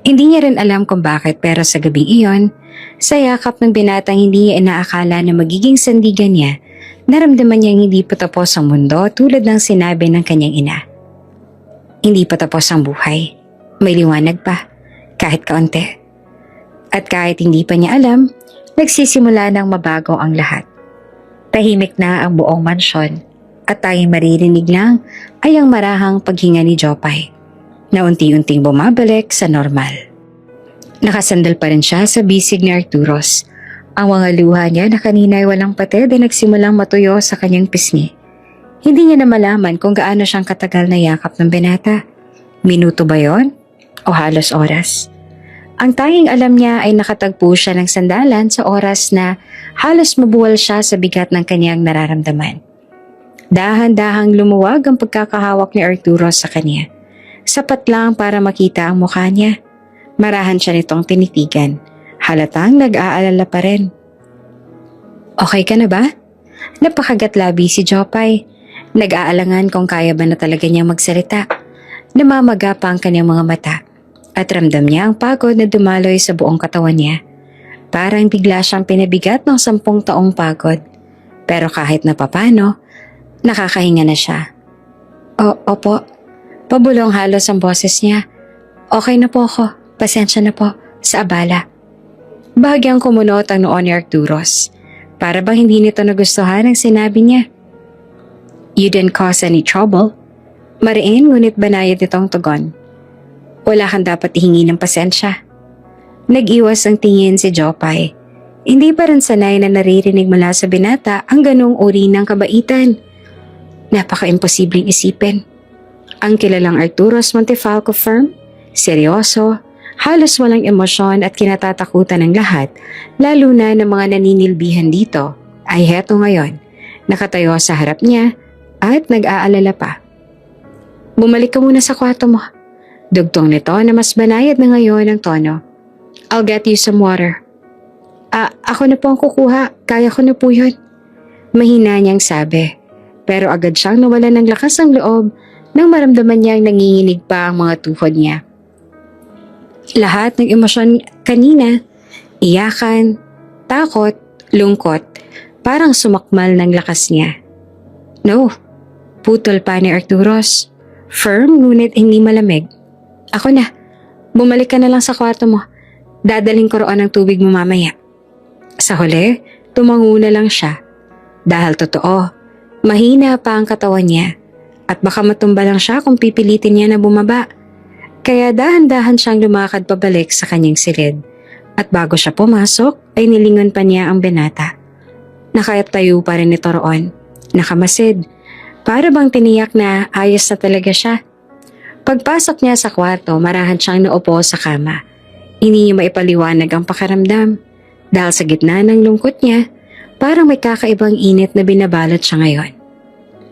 Hindi niya rin alam kung bakit pero sa gabing iyon, sa yakap ng binatang hindi niya inaakala na magiging sandigan niya, naramdaman niyang hindi pa tapos ang mundo tulad ng sinabi ng kanyang ina. Hindi pa tapos ang buhay. May liwanag pa, kahit kaunti. At kahit hindi pa niya alam, nagsisimula ng mabago ang lahat. Tahimik na ang buong mansyon at tanging maririnig lang ay ang marahang paghinga ni Jopay na unti-unting bumabalik sa normal. Nakasandal pa rin siya sa bisig ni Arturos. Ang mga luha niya na kanina ay walang patid ay nagsimulang matuyo sa kanyang pisngi. Hindi niya na malaman kung gaano siyang katagal na yakap ng binata. Minuto ba yon? O halos oras? Ang tanging alam niya ay nakatagpo siya ng sandalan sa oras na halos mabuwal siya sa bigat ng kanyang nararamdaman. Dahan-dahang lumuwag ang pagkakahawak ni Arturos sa kanya. Sapat lang para makita ang mukha niya. Marahan siya nitong tinitigan. Halatang nag-aalala pa rin. Okay ka na ba? Napakagatlabi si Jopay. Nag-aalangan kung kaya ba na talaga niyang magsalita. Namamaga pa ang kanyang mga mata. At ramdam niya ang pagod na dumaloy sa buong katawan niya. Parang bigla siyang pinabigat ng 10 taong pagod. Pero kahit na papano, nakakahinga na siya. Opo. Pabulong halos ang boses niya. Okay na po ako. Pasensya na po sa abala. Bahagyang kumunot ang noon ni Arturos. Para bang hindi nito nagustuhan ang sinabi niya. You didn't cause any trouble. Mariin ngunit banayad itong tugon. Wala kang dapat ihingi ng pasensya. Nag-iwas ang tingin si Jopay. Hindi pa rin sanay na naririnig mula sa binata ang ganong uri ng kabaitan. Napaka-imposibleng isipin. Ang kilalang Arturos Montefalco firm, seryoso, halos walang emosyon at kinatatakutan ng lahat, lalo na ng mga naninilbihan dito, ay heto ngayon, nakatayo sa harap niya at nag-aalala pa. Bumalik ka muna sa kwarto mo. Dugtong nito na mas banayad na ngayon ang tono. I'll get you some water. Ako na po ang kukuha. Kaya ko na po yun. Mahina niyang sabi. Pero agad siyang nawalan ng lakas ang loob nang maramdaman niyang nanginginig pa ang mga tuhod niya. Lahat ng emosyon kanina, iyakan, takot, lungkot, parang sumakmal ng lakas niya. No, putol pa ni Arturos. Firm ngunit hindi malamig. Ako na, bumalik ka na lang sa kwarto mo. Dadaling ko roon ng tubig mo mamaya. Sa huli, tumango na lang siya. Dahil totoo, mahina pa ang katawan niya at baka matumba lang siya kung pipilitin niya na bumaba. Kaya dahan-dahan siyang lumakad pabalik sa kanyang silid. At bago siya pumasok ay nilingon pa niya ang binata. Nakatayo pa rin ito roon, nakamasid. Para bang tiniyak na ayos na talaga siya. Pagpasok niya sa kwarto, marahan siyang naupo sa kama. Hindi niya maipaliwanag ang pakiramdam. Dahil sa gitna ng lungkot niya, parang may kakaibang init na binabalot siya ngayon.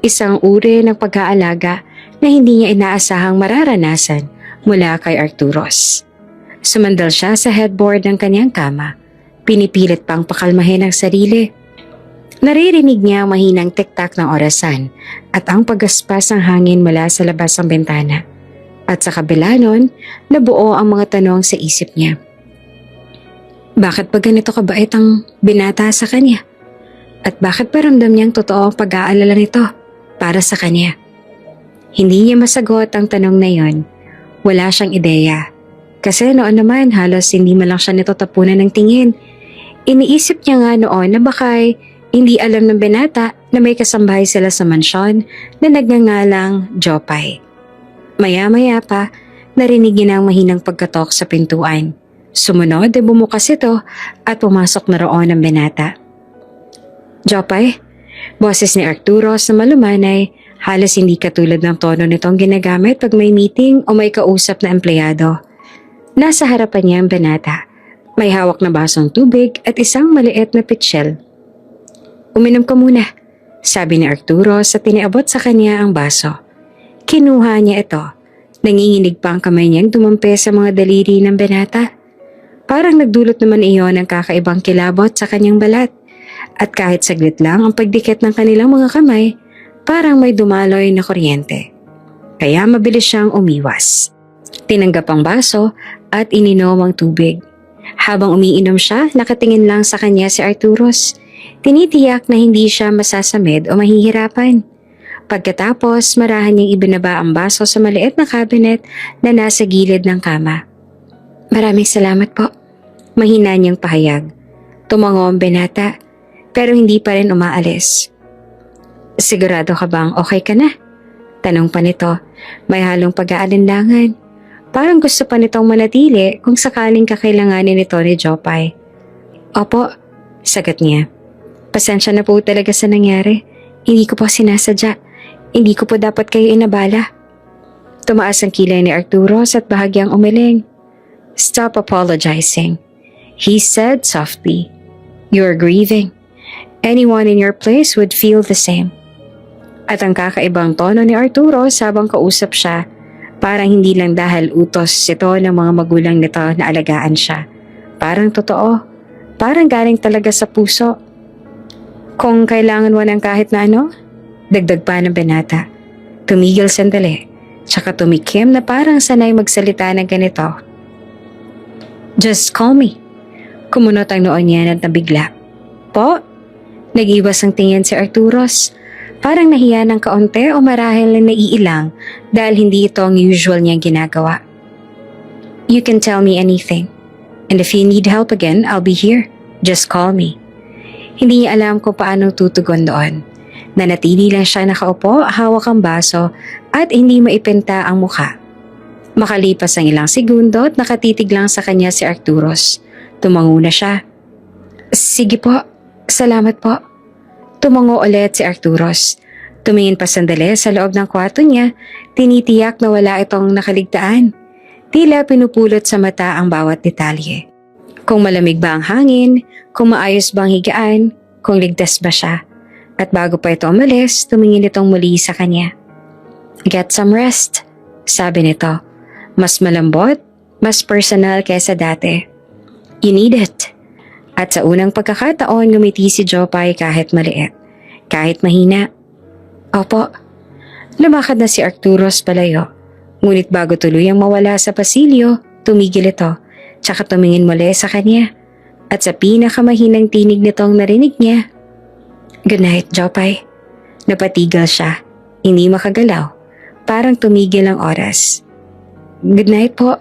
Isang uri ng pag-aalaga na hindi niya inaasahang mararanasan mula kay Arturos. Sumandal siya sa headboard ng kanyang kama. Pinipilit pang pakalmahin ang sarili. Naririnig niya ang mahinang tiktak ng orasan at ang paggaspas ng hangin mula sa labas ng bintana. At sa kabila nun, nabuo ang mga tanong sa isip niya. Bakit ba ganito kabait ang binata sa kanya? At bakit paramdam niyang totoo ang pag-aalala nito para sa kanya? Hindi niya masagot ang tanong na yon. Wala siyang ideya. Kasi noon naman halos hindi man lang siya nito tapunan ng tingin. Iniisip niya nga noon na baka'y hindi alam ng binata na may kasambahay sila sa mansyon na nagngangalang Jopay. Maya-maya pa, narinig niya ang mahinang pagkatok sa pintuan. Sumunod ay bumukas ito at pumasok na roon ang binata. Jopay, boses ni Arturos na malumanay, halos hindi katulad ng tono nitong ginagamit pag may meeting o may kausap na empleyado. Nasa harapan niya ang binata. May hawak na basong tubig at isang maliit na pitsil. Uminom ka muna, sabi ni Arturos at tiniabot sa kanya ang baso. Kinuha niya ito. Nanginginig pa ang kamay niyang dumampi sa mga daliri ng binata. Parang nagdulot naman iyon ng kakaibang kilabot sa kanyang balat. At kahit saglit lang ang pagdikit ng kanilang mga kamay, parang may dumaloy na kuryente. kaya mabilis siyang umiwas. Tinanggap ang baso at ininom ang tubig. Habang umiinom siya, nakatingin lang sa kanya si Arturos. Tinitiyak na hindi siya masasamid o mahihirapan. Pagkatapos, marahan niyang ibinaba ang baso sa maliit na cabinet na nasa gilid ng kama. Maraming salamat po. Mahina niyang pahayag. Tumango ang binata, pero hindi pa rin umaalis. Sigurado ka bang okay ka na? Tanong pa nito, may halong pag-aalinlangan. Parang gusto pa nitong manatili kung sakaling kakailanganin nito ni Jopay. Opo, sagot niya. Pasensya na po talaga sa nangyari. Hindi ko po sinasadya. Hindi ko po dapat kayo inabala. Tumaas ang kilay ni Arturos at bahagyang umiling. Stop apologizing, he said softly. You're grieving. Anyone in your place would feel the same. At ang kakaibang tono ni Arturos habang kausap siya, parang hindi lang dahil utos ito ng mga magulang nito na alagaan siya. Parang totoo. Parang galing talaga sa puso. Kung kailangan mo ng kahit na ano, dagdag pa ng binata. Tumigil sandali, tsaka tumikim na parang sanay magsalita ng ganito. Just call me. Kumunot ang noon niya at nabigla. Po? Nag-iwas ang tingin si Arturos. Parang nahiya ng kaunti o marahil na naiilang dahil hindi ito ang usual niyang ginagawa. You can tell me anything. And if you need help again, I'll be here. Just call me. Hindi niya alam kung paano tutugon doon. Nanatili lang siya nakaupo, hawak ang baso at hindi maipinta ang mukha. Makalipas ang ilang segundo at nakatitig lang sa kanya si Arturos. Tumango na siya. Sige po, salamat po. Tumango ulit si Arturos. Tumingin pa sandali sa loob ng kwarto niya, tinitiyak na wala itong nakaligtaan. Tila pinupulot sa mata ang bawat detalye. Kung malamig ba ang hangin, kung maayos bang higaan, kung ligtas ba siya. At bago pa ito umalis, tumingin itong muli sa kanya. Get some rest, sabi nito. Mas malambot, mas personal kaysa dati. You need it. At sa unang pagkakataon, ngumiti si Jopay kahit maliit, kahit mahina. Opo. Lumakad na si Arturos palayo. Ngunit bago tuluyang mawala sa pasilyo, tumigil ito, tsaka tumingin muli sa kanya. At sa pinakamahinang tinig nitong narinig niya, Good night, Jopay. Napatigil siya, hindi makagalaw, parang tumigil ang oras. Good night po,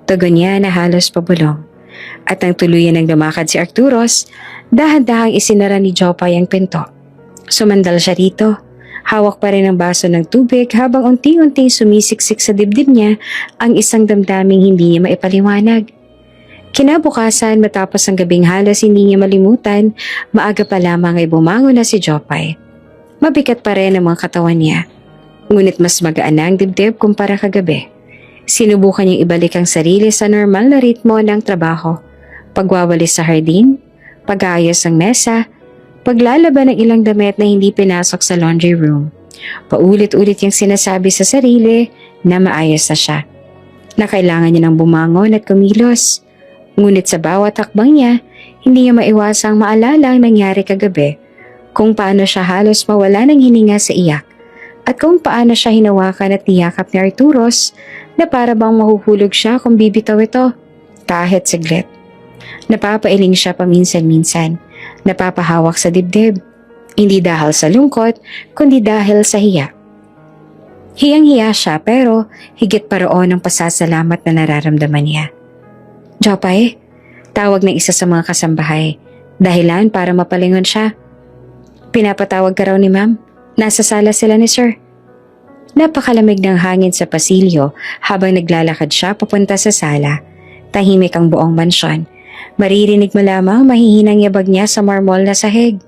tugon niya na halos pabulong. At nang tuluyan ng lumakad si Arturos, dahan-dahang isinara ni Jopay ang pinto. Sumandal siya rito. Hawak pa rin ang baso ng tubig habang unti-unting sumisiksik sa dibdib niya ang isang damdaming hindi niya maipaliwanag. Kinabukasan matapos ang gabing halos hindi niya malimutan, maaga pa lamang ay bumangon na si Jopay. Mabigat pa rin ang mga katawan niya. Ngunit mas magaan na ang dibdib kumpara kagabi. Sinubukan niyang ibalik ang sarili sa normal na ritmo ng trabaho. Pagwawalis sa hardin, pag-aayos ng mesa, paglalaban ng ilang damit na hindi pinasok sa laundry room. Paulit-ulit yung sinasabi sa sarili na maayos na siya. Na kailangan niya ng bumangon at kumilos. Ngunit sa bawat hakbang niya, hindi niya maiwasang maalala ang nangyari kagabi, kung paano siya halos mawala ng hininga sa iyak, at kung paano siya hinawakan at niyakap ni Arturos na para bang mahuhulog siya kung bibitaw ito, kahit saglit. Napapailing siya paminsan-minsan, napapahawak sa dibdib, hindi dahil sa lungkot, kundi dahil sa hiya. Hiyang-hiya siya pero higit pa roon ang pasasalamat na nararamdaman niya. Jopay, tawag ng isa sa mga kasambahay, dahilan para mapalingon siya. Pinapatawag ka raw ni ma'am, nasa sala sila ni sir. Napakalamig ng hangin sa pasilyo habang naglalakad siya papunta sa sala. Tahimik ang buong mansyon. Maririnig mo lamang mahihinang yabag niya sa marmol na sahig.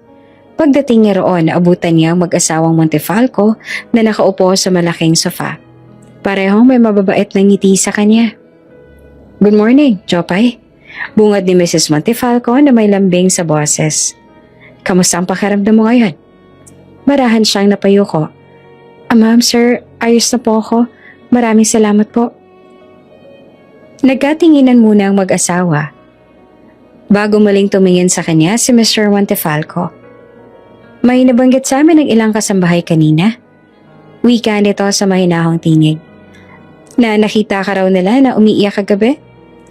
Pagdating niya roon, abutan niya ang mag-asawang Montefalco na nakaupo sa malaking sofa. Parehong may mababait na ngiti sa kanya. Good morning, Jopay. Bungad ni Mrs. Montefalco na may lambing sa boses. Kamusta ang pakiramdam mo ngayon? Marahan siyang napayuko. Ma'am, sir, ayos na po ako. Maraming salamat po. Nagkatinginan muna ang mag-asawa. Bago muling tumingin sa kanya si Mr. Montefalco. May nabanggit sa amin ng ilang kasambahay kanina. Wika nito sa mahinahong tinig. Na nakita ka raw nila na umiiyak kagabi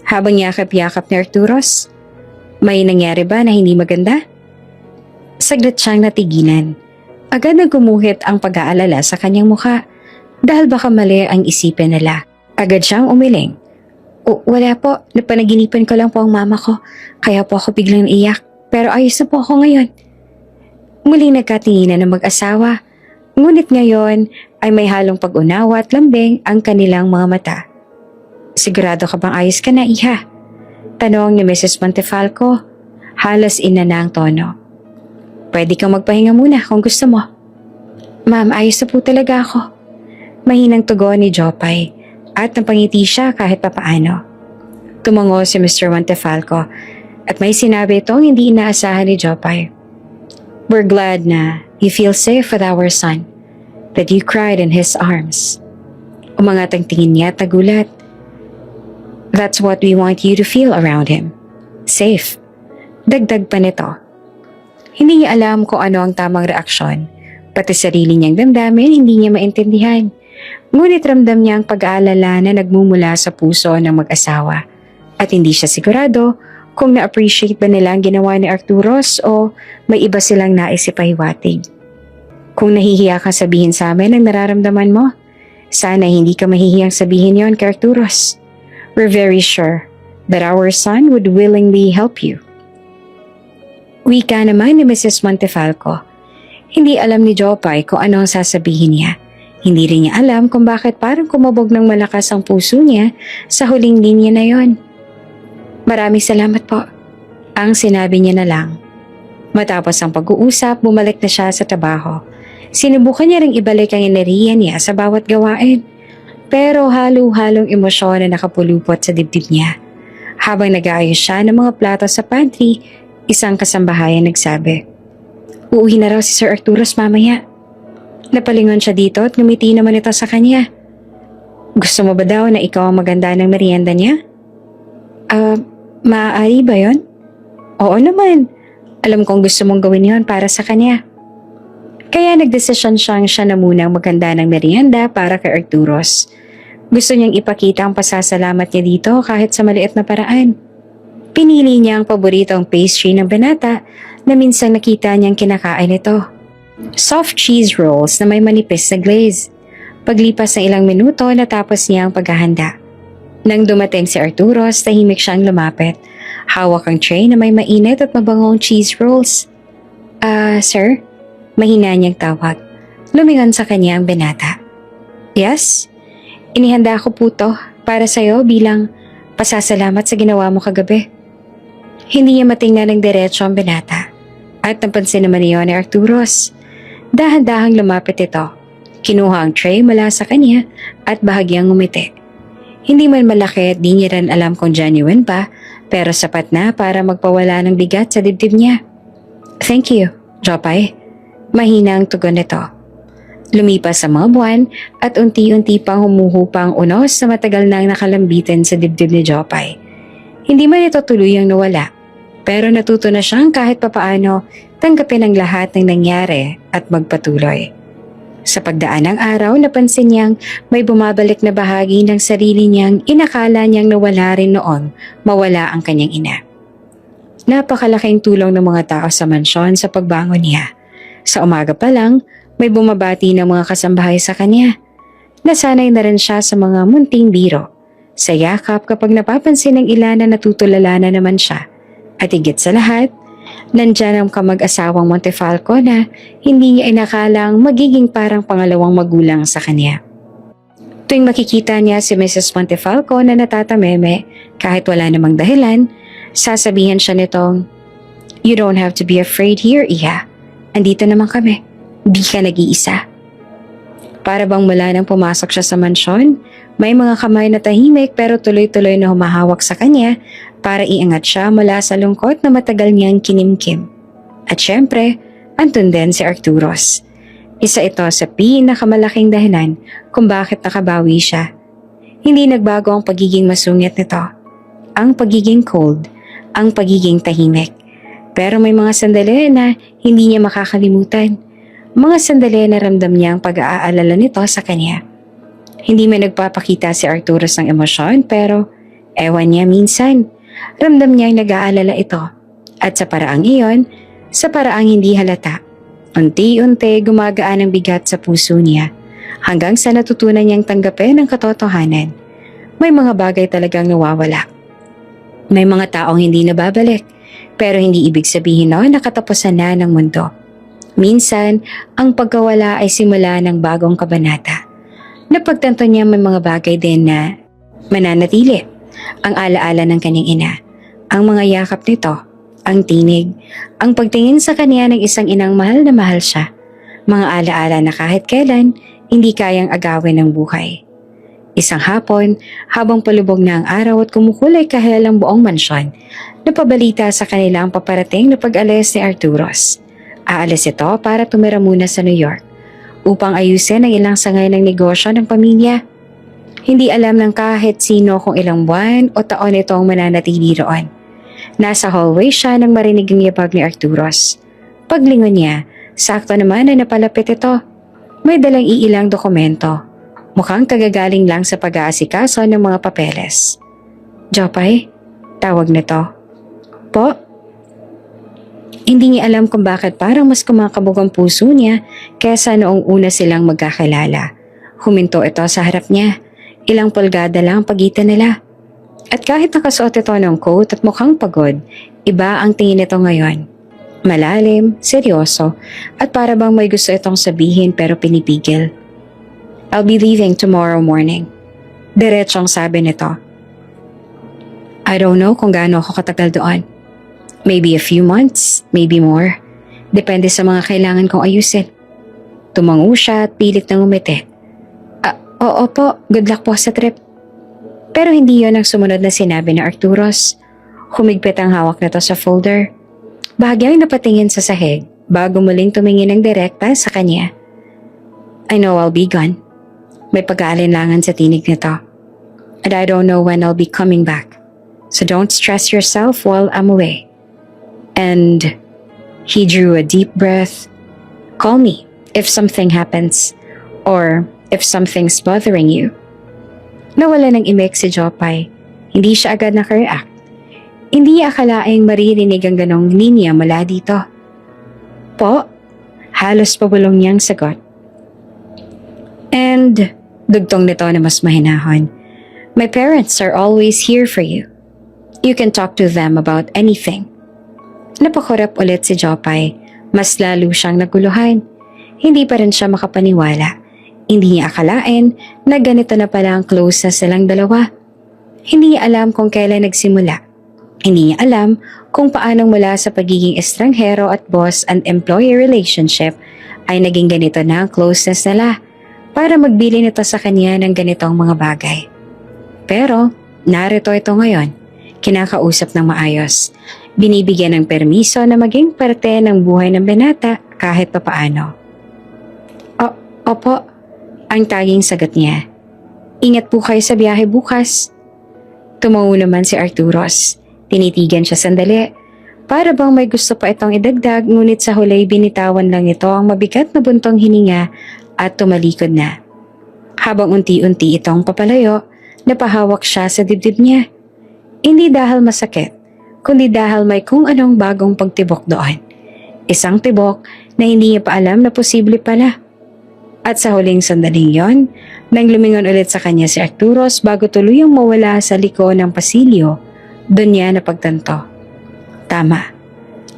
habang yakap-yakap ni Arturos. May nangyari ba na hindi maganda? Saglit siyang natigilan. Agad na gumuhit ang pag-aalala sa kanyang mukha dahil baka mali ang isipin nila. Agad siyang umiling. Wala po, napanaginipan ko lang po ang mama ko kaya po ako biglang iyak pero ayos na po ako ngayon. Muling nagkatinginan ng mag-asawa, ngunit ngayon ay may halong pag-unawa at lambing ang kanilang mga mata. Sigurado ka bang ayos ka na, iha? Tanong ni Mrs. Montefalco, halos ina na ang tono. Pwede kang magpahinga muna kung gusto mo. Ma'am, ayos na po talaga ako. Mahinang tugon ni Jopay at napangiti siya kahit papaano. Tumango si Mr. Montefalco at may sinabi itong hindi inaasahan ni Jopay. We're glad na you feel safe with our son, that you cried in his arms. Umangat ang tingin niya at nagulat. That's what we want you to feel around him. Safe. Dagdag pa nito. Hindi niya alam kung ano ang tamang reaksyon. Pati sarili niyang damdamin hindi niya maintindihan. Ngunit ramdam niya ang pag-aalala na nagmumula sa puso ng mag-asawa. At hindi siya sigurado kung na-appreciate ba nila ang ginawa ni Arturos o may iba silang nais ipahiwatig. Kung nahihiya kang sabihin sa amin ang nararamdaman mo, sana hindi ka mahihiyang sabihin yon kay Arturos. We're very sure that our son would willingly help you. Wika naman ni Mrs. Montefalco. Hindi alam ni Jopay kung ano ang sasabihin niya. Hindi rin niya alam kung bakit parang kumabog ng malakas ang puso niya sa huling linya na yon. Maraming salamat po. Ang sinabi niya na lang. Matapos ang pag-uusap, bumalik na siya sa trabaho. Sinubukan niya ring ibalik ang enerhiya niya sa bawat gawain. Pero halo-halong emosyon na nakapulupot sa dibdib niya. Habang nag-aayos siya ng mga plato sa pantry, isang kasambahayan nagsabi, "Uuwi na raw si Sir Arturos mamaya." Napalingon siya dito at ngumiti naman ito sa kanya. "Gusto mo ba daw na ikaw ang maganda ng merienda niya?" Maaari ba yon? Oo naman. Alam kong gusto mong gawin yon para sa kanya. Kaya nagdesisyon siyang siya na munang maganda ng merienda para kay Arturos. Gusto niyang ipakita ang pasasalamat niya dito kahit sa maliit na paraan. Pinili niya ang paboritong pastry ng binata na minsan nakita niyang kinakain ito. Soft cheese rolls na may manipis na glaze. Paglipas ng ilang minuto, natapos niya ang paghahanda. Nang dumating si Arturos, tahimik siyang lumapit. Hawak ang tray na may mainit at mabangong cheese rolls. Sir? Mahina niyang tawag. Lumingon sa kanya ang binata. Yes? Inihanda ko po to para sa'yo bilang pasasalamat sa ginawa mo kagabi. Hindi niya matingnan ng diretso ang binata. At napansin naman niyo ni Arturos. Dahan-dahang lumapit ito. Kinuha ang tray mula sa kanya at bahagyang ngumiti. Hindi man malaki at di niya rin alam kung genuine pa, pero sapat na para magpawala ng bigat sa dibdib niya. Thank you, Jopay. Mahina ang tugon nito. Lumipas ang mga buwan at unti-unti pang humuhupa ang unos na matagal nang nakalambitin sa dibdib ni Jopay. Hindi man ito tuluyang nawala, pero natuto na siyang kahit papaano tanggapin ang lahat ng nangyari at magpatuloy. Sa pagdaan ng araw, napansin niyang may bumabalik na bahagi ng sarili niyang inakala niyang nawala rin noong mawala ang kanyang ina. Napakalaking tulong ng mga tao sa mansyon sa pagbangon niya. Sa umaga pa lang, may bumabati ng mga kasambahay sa kanya. Nasanay na rin siya sa mga munting biro. Sa yakap kapag napapansin ng ilan na natutulala na naman siya. At higit sa lahat, nandyan ang kamag-asawang Montefalco na hindi niya inakalang magiging parang pangalawang magulang sa kanya. Tuwing makikita niya si Mrs. Montefalco na natatameme kahit wala namang dahilan, sasabihan siya nitong, "You don't have to be afraid here, Iha. Andito naman kami. Di ka nag-iisa." Para bang mula nang pumasok siya sa mansyon, may mga kamay na tahimik pero tuloy-tuloy na humahawak sa kanya para iangat siya mula sa lungkot na matagal niyang kinimkim. At syempre, andun din si Arturos. Isa ito sa pinakamalaking dahilan kung bakit nakabawi siya. Hindi nagbago ang pagiging masungit nito. Ang pagiging cold, ang pagiging tahimik. Pero may mga sandali na hindi niya makakalimutan. Mga sandali na ramdam niya ang pag-aalala nito sa kanya. Hindi man nagpapakita si Arturos ng emosyon pero ewan niya minsan, ramdam niya ang nag-aalala ito. At sa paraang iyon, sa paraang hindi halata, unti-unti gumagaan ang bigat sa puso niya hanggang sa natutunan niyang tanggapin ang katotohanan. May mga bagay talagang nawawala. May mga taong hindi nababalik, pero hindi ibig sabihin noon na katapusan na ng mundo. Minsan, ang pagkawala ay simula ng bagong kabanata. Napagtanto niya may mga bagay din na mananatili. Ang alaala ng kanyang ina, ang mga yakap nito, ang tinig, ang pagtingin sa kanya ng isang inang mahal na mahal siya. Mga alaala na kahit kailan, hindi kayang agawin ng buhay. Isang hapon, habang palubog na ang araw at kumukulay kahel ang buong mansyon, napabalita sa kanila ang paparating na pag-alis ni Arturos. Aalis ito para tumira muna sa New York upang ayusin ang ilang sangay ng negosyo ng pamilya. Hindi alam ng kahit sino kung ilang buwan o taon itong mananatili roon. Nasa hallway siya nang marinig ang yabag ni Arturos. Paglingon niya, sakto naman na napalapit ito. May dalang iilang dokumento. Mukhang kagagaling lang sa pag-aasikaso ng mga papeles. Jopay, tawag nito. Po? Hindi niya alam kung bakit parang mas kumakabog ang puso niya kesa noong una silang magkakilala. Huminto ito sa harap niya. Ilang pulgada lang ang pagitan nila. At kahit nakasuot ito ng coat at mukhang pagod, iba ang tingin nito ngayon. Malalim, seryoso, at para bang may gusto itong sabihin pero pinipigil. I'll be leaving tomorrow morning. Diretsong sabi nito. I don't know kung gaano ako katagal doon. Maybe a few months, maybe more. Depende sa mga kailangan kong ayusin. Tumango siya at pilit na ngumiti. Oo po, good luck po sa trip. Pero hindi yon ang sumunod na sinabi ni Arturos. Humigpit ang hawak nito sa folder. Bahagyang napatingin sa sahig bago muling tumingin ng direkta sa kanya. I know I'll be gone. May pag-aalinlangan sa tinig nito. And I don't know when I'll be coming back. So don't stress yourself while I'm away. And he drew a deep breath. Call me if something happens or if something's bothering you. Nawala ng imik si Jopay. Hindi siya agad nakareact. Hindi niya akalaing maririnig ang ganong linya mula dito. Po? Halos pabulong niyang sagot. And dugtong nito na mas mahinahon. My parents are always here for you. You can talk to them about anything. Napakurap ulit si Jopay. Mas lalo siyang naguluhan. Hindi pa rin siya makapaniwala. Hindi niya akalain na ganito na pala ang close na silang dalawa. Hindi niya alam kung kailan nagsimula. Hindi niya alam kung paanong mula sa pagiging estranghero at boss and employee relationship ay naging ganito na ang closeness nila para magbili nito sa kanya ng ganitong mga bagay. Pero narito ito ngayon, kinakausap ng maayos. Binibigyan ng permiso na maging parte ng buhay ng binata kahit papaano. Opo, ang taging sagot niya. Ingat po kayo sa biyahe bukas. Tumango naman si Arturos. Tinitigan siya sandali. Para bang may gusto pa itong idagdag ngunit sa huli binitawan lang ito ang mabigat na buntong hininga at tumalikod na. Habang unti-unti itong papalayo, napahawak siya sa dibdib niya. Hindi dahil masakit, kundi dahil may kung anong bagong pagtibok doon. Isang tibok na hindi niya pa alam na posible pala. At sa huling sandaling yon, nang lumingon ulit sa kanya si Arturos bago tuluyang mawala sa liko ng pasilyo, doon niya napagtanto. Tama,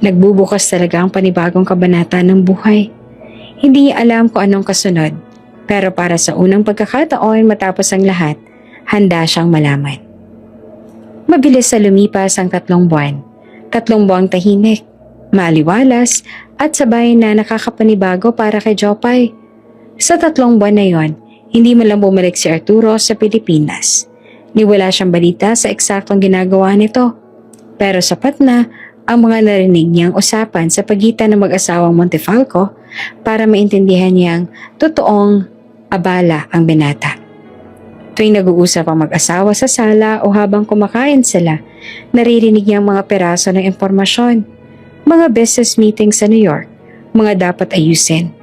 nagbubukas talaga ang panibagong kabanata ng buhay. Hindi niya alam kung anong kasunod, pero para sa unang pagkakataon matapos ang lahat, handa siyang malaman. Mabilis sa lumipas ang 3 buwan. 3 buwang tahimik, maliwalas at sabay na nakakapanibago para kay Jopay. Sa 3 buwan na yon, hindi man lang bumalik si Arturo sa Pilipinas. Ni wala siyang balita sa eksaktong ginagawa nito. Pero sapat na ang mga narinig niyang usapan sa pagitan ng mag-asawang Montefalco para maintindihan niyang totoong abala ang binata. Tuwing nag-uusap ang mag-asawa sa sala o habang kumakain sila, naririnig niyang mga peraso ng impormasyon, mga business meetings sa New York, mga dapat ayusin,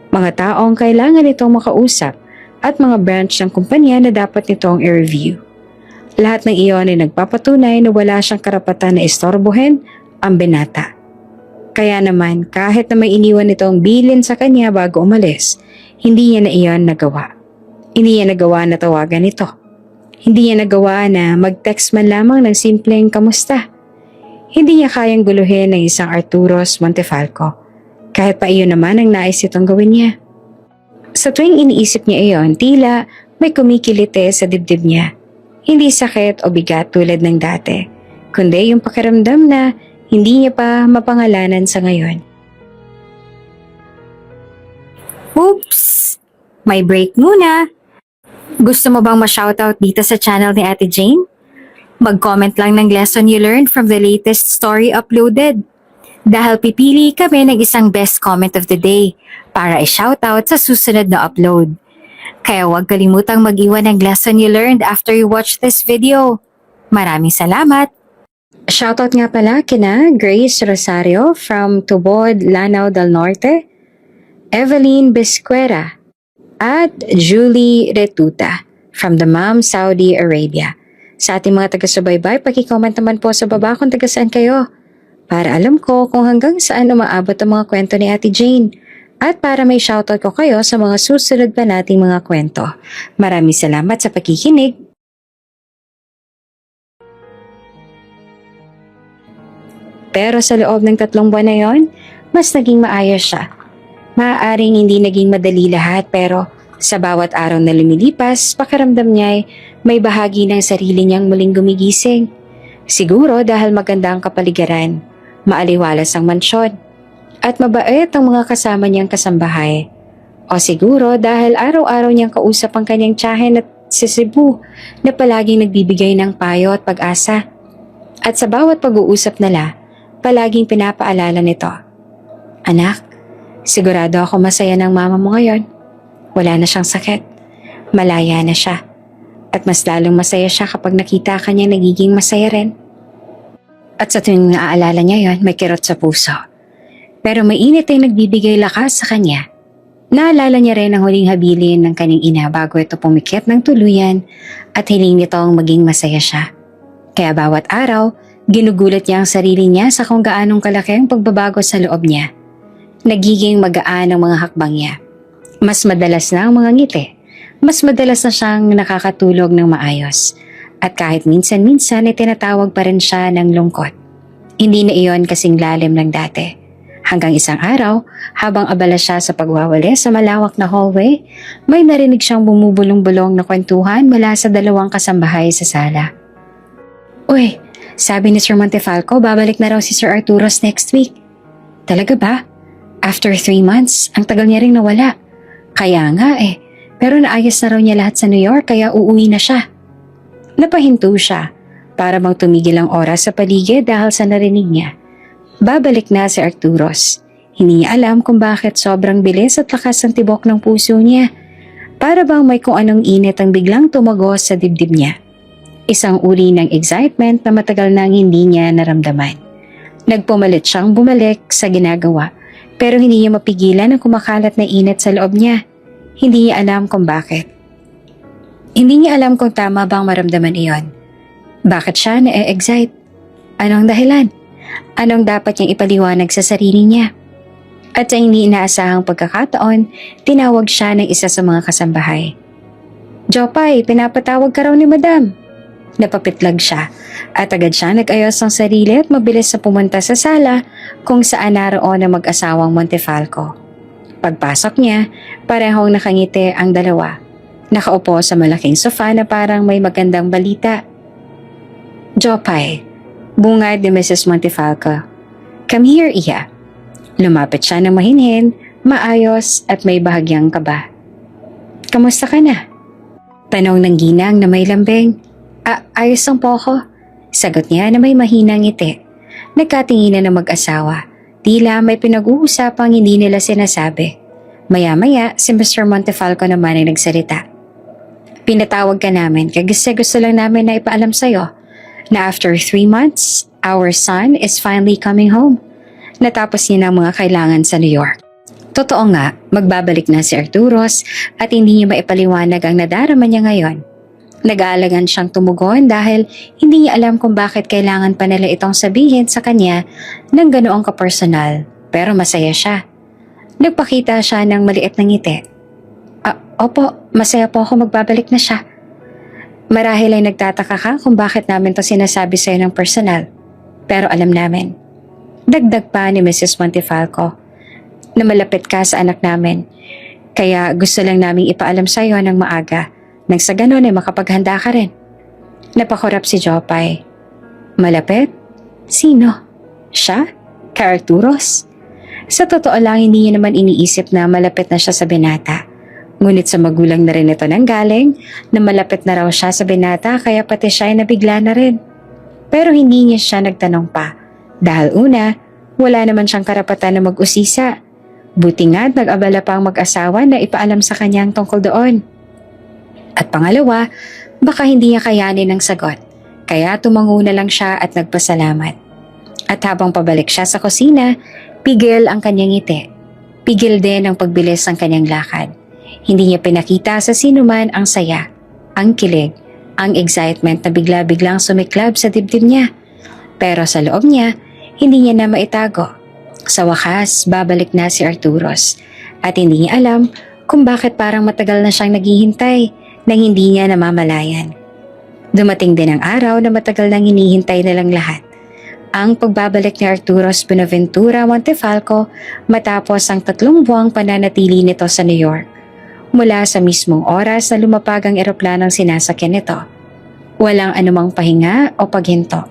mga taong kailangan nitong makausap at mga branch ng kumpanya na dapat nitong i-review. Lahat ng iyon ay nagpapatunay na wala siyang karapatan na istorbohin ang binata. Kaya naman kahit na may iniwan nitong bilin sa kanya bago umalis, hindi niya na iyon nagawa. Hindi niya nagawa na tawagan ito. Hindi niya nagawa na mag-text man lamang ng simpleng kamusta. Hindi niya kayang guluhin ng isang Arturos Montefalco, kahit pa iyon naman ang nais itong gawin niya. Sa tuwing iniisip niya iyon, tila may kumikilite sa dibdib niya. Hindi sakit o bigat tulad ng dati, kundi yung pakiramdam na hindi niya pa mapangalanan sa ngayon. Oops! May break muna! Gusto mo bang ma-shoutout dito sa channel ni Ate Jane? Mag-comment lang ng lesson you learned from the latest story uploaded. Dahil pipili kami ng isang best comment of the day para i-shoutout sa susunod na upload. Kaya huwag kalimutang mag-iwan ng lesson you learned after you watch this video. Maraming salamat! Shoutout nga pala kina Grace Rosario from Tubod, Lanao del Norte, Evelyn Bisquera, at Julie Retuta from the Mom Saudi Arabia. Sa ating mga taga-subaybay, paki-comment naman po sa baba kung taga saan kayo para alam ko kung hanggang saan umaabot ang mga kwento ni Ate Jane at para may shoutout ko kayo sa mga susunod pa nating mga kwento. Maraming salamat sa pakikinig. Pero sa loob ng 3 buwan na yon, mas naging maayos siya. Maaaring hindi naging madali lahat pero sa bawat araw na lumilipas, pakiramdam niya ay may bahagi ng sarili niyang muling gumigising. Siguro dahil maganda ang kapaligiran, maaliwalas ang mansyon, at mabait ang mga kasama niyang kasambahay. O siguro dahil araw-araw niyang kausap ang kanyang tiyahin at si Cebu na palaging nagbibigay ng payo at pag-asa. At sa bawat pag-uusap nila, palaging pinapaalala nito, "Anak, sigurado ako masaya ng mama mo ngayon. Wala na siyang sakit. Malaya na siya. At mas lalong masaya siya kapag nakita ka niya nagiging masaya rin." At sa tuwing naaalala niya yon, may kirot sa puso. Pero may init ay nagbibigay lakas sa kanya. Naalala niya rin ang huling habilin ng kanyang ina bago ito pumikit ng tuluyan at hiling nitong maging masaya siya. Kaya bawat araw, ginugulat niya ang sarili niya sa kung gaanong kalaki ang pagbabago sa loob niya. Nagiging magaan ang mga hakbang niya. Mas madalas na ang mga ngiti. Mas madalas na siyang nakakatulog ng maayos. At kahit minsan-minsan ay tinatawag pa rin siya ng lungkot. Hindi na iyon kasing lalim ng dati. Hanggang isang araw, habang abala siya sa pagwawali sa malawak na hallway, may narinig siyang bumubulong-bulong na kwentuhan mula sa 2 kasambahay sa sala. "Uy, sabi ni Sir Montefalco, babalik na raw si Sir Arturos next week." "Talaga ba? After 3 months, ang tagal niya ring nawala." "Kaya nga pero naayos na raw niya lahat sa New York kaya uuwi na siya." Napahinto siya para bang tumigil ang oras sa paligid dahil sa narinig niya. Babalik na si Arturos. Hindi niya alam kung bakit sobrang bilis at lakas ang tibok ng puso niya. Para bang may kung anong init ang biglang tumagos sa dibdib niya. Isang uri ng excitement na matagal nang hindi niya naramdaman. Nagpumalit siyang bumalik sa ginagawa pero hindi niya mapigilan ang kumakalat na init sa loob niya. Hindi niya alam kung bakit. Hindi niya alam kung tama bang maramdaman iyon. Bakit siya na-excite? Anong dahilan? Anong dapat niyang ipaliwanag sa sarili niya? At sa hindi inaasahang pagkakataon, tinawag siya ng isa sa mga kasambahay. "Jopay, pinapatawag ka raw ni Madam." Napapitlag siya at agad siya nag-ayos ng sarili at mabilis na pumunta sa sala kung saan naroon ang mag-asawang Montefalco. Pagpasok niya, parehong nakangiti ang dalawa. Nakaupo sa malaking sofa na parang may magandang balita. "Jopay," bungad ni Mrs. Montefalco. "Come here, Iya." Lumapit siya ng mahinhin, maayos at may bahagyang kaba. "Kamusta ka na?" Tanong ng ginang na may lambing. Ayos lang po ako." Sagot niya na may mahinang ngiti. Nagkatinginan ng mag-asawa. Tila may pinag-uusapang hindi nila sinasabi. Maya-maya, si Mr. Montefalco naman ay nagsalita. "Pinatawag ka namin kasi gusto lang namin na ipaalam sa'yo na after 3 months, our son is finally coming home. Natapos niya ng mga kailangan sa New York. Totoo nga, magbabalik na si Arturos at hindi niya maipaliwanag ang nadarama niya ngayon. Nag-aalagan siyang tumugon dahil hindi niya alam kung bakit kailangan pa nila itong sabihin sa kanya ng ganoong kapersonal, pero masaya siya. Nagpakita siya ng maliit na ngiti. Opo, masaya po ako magbabalik na siya. Marahil ay nagtataka ka kung bakit namin to sinasabi sa'yo ng personal, pero alam namin. Dagdag pa ni Mrs. Montefalco na malapit ka sa anak namin, kaya gusto lang naming ipaalam sa'yo ng maaga nang sa ganon ay makapaghanda ka rin. Napakurap si Jopay. Malapit? Sino? Siya? Kay Arturos? Sa totoo lang, hindi niya naman iniisip na malapit na siya sa binata. Ngunit sa magulang na rin ito nanggaling na malapit na raw siya sa binata kaya pati siya ay nabigla na rin. Pero hindi niya siya nagtanong pa dahil una, wala naman siyang karapatan na mag-usisa. Buti nga't nag-abala pa ang mag-asawa na ipaalam sa kanyang tungkol doon. At pangalawa, baka hindi niya kayanin ang sagot, kaya tumango na lang siya at nagpasalamat. At habang pabalik siya sa kusina, pigil ang kanyang ngiti. Pigil din ang pagbilis ng kanyang lakad. Hindi niya pinakita sa sinuman ang saya, ang kilig, ang excitement na bigla-biglang sumiklab sa dibdib niya. Pero sa loob niya, hindi niya na maitago. Sa wakas, babalik na si Arturos at hindi niya alam kung bakit parang matagal na siyang naghihintay nang hindi niya namamalayan. Dumating din ang araw na matagal nang hinihintay nilang lahat. Ang pagbabalik ni Arturos Buenaventura Montefalco matapos ang 3 buwang pananatili nito sa New York. Mula sa mismong oras na lumapag ang eroplanong sinasakyan nito. Walang anumang pahinga o paghinto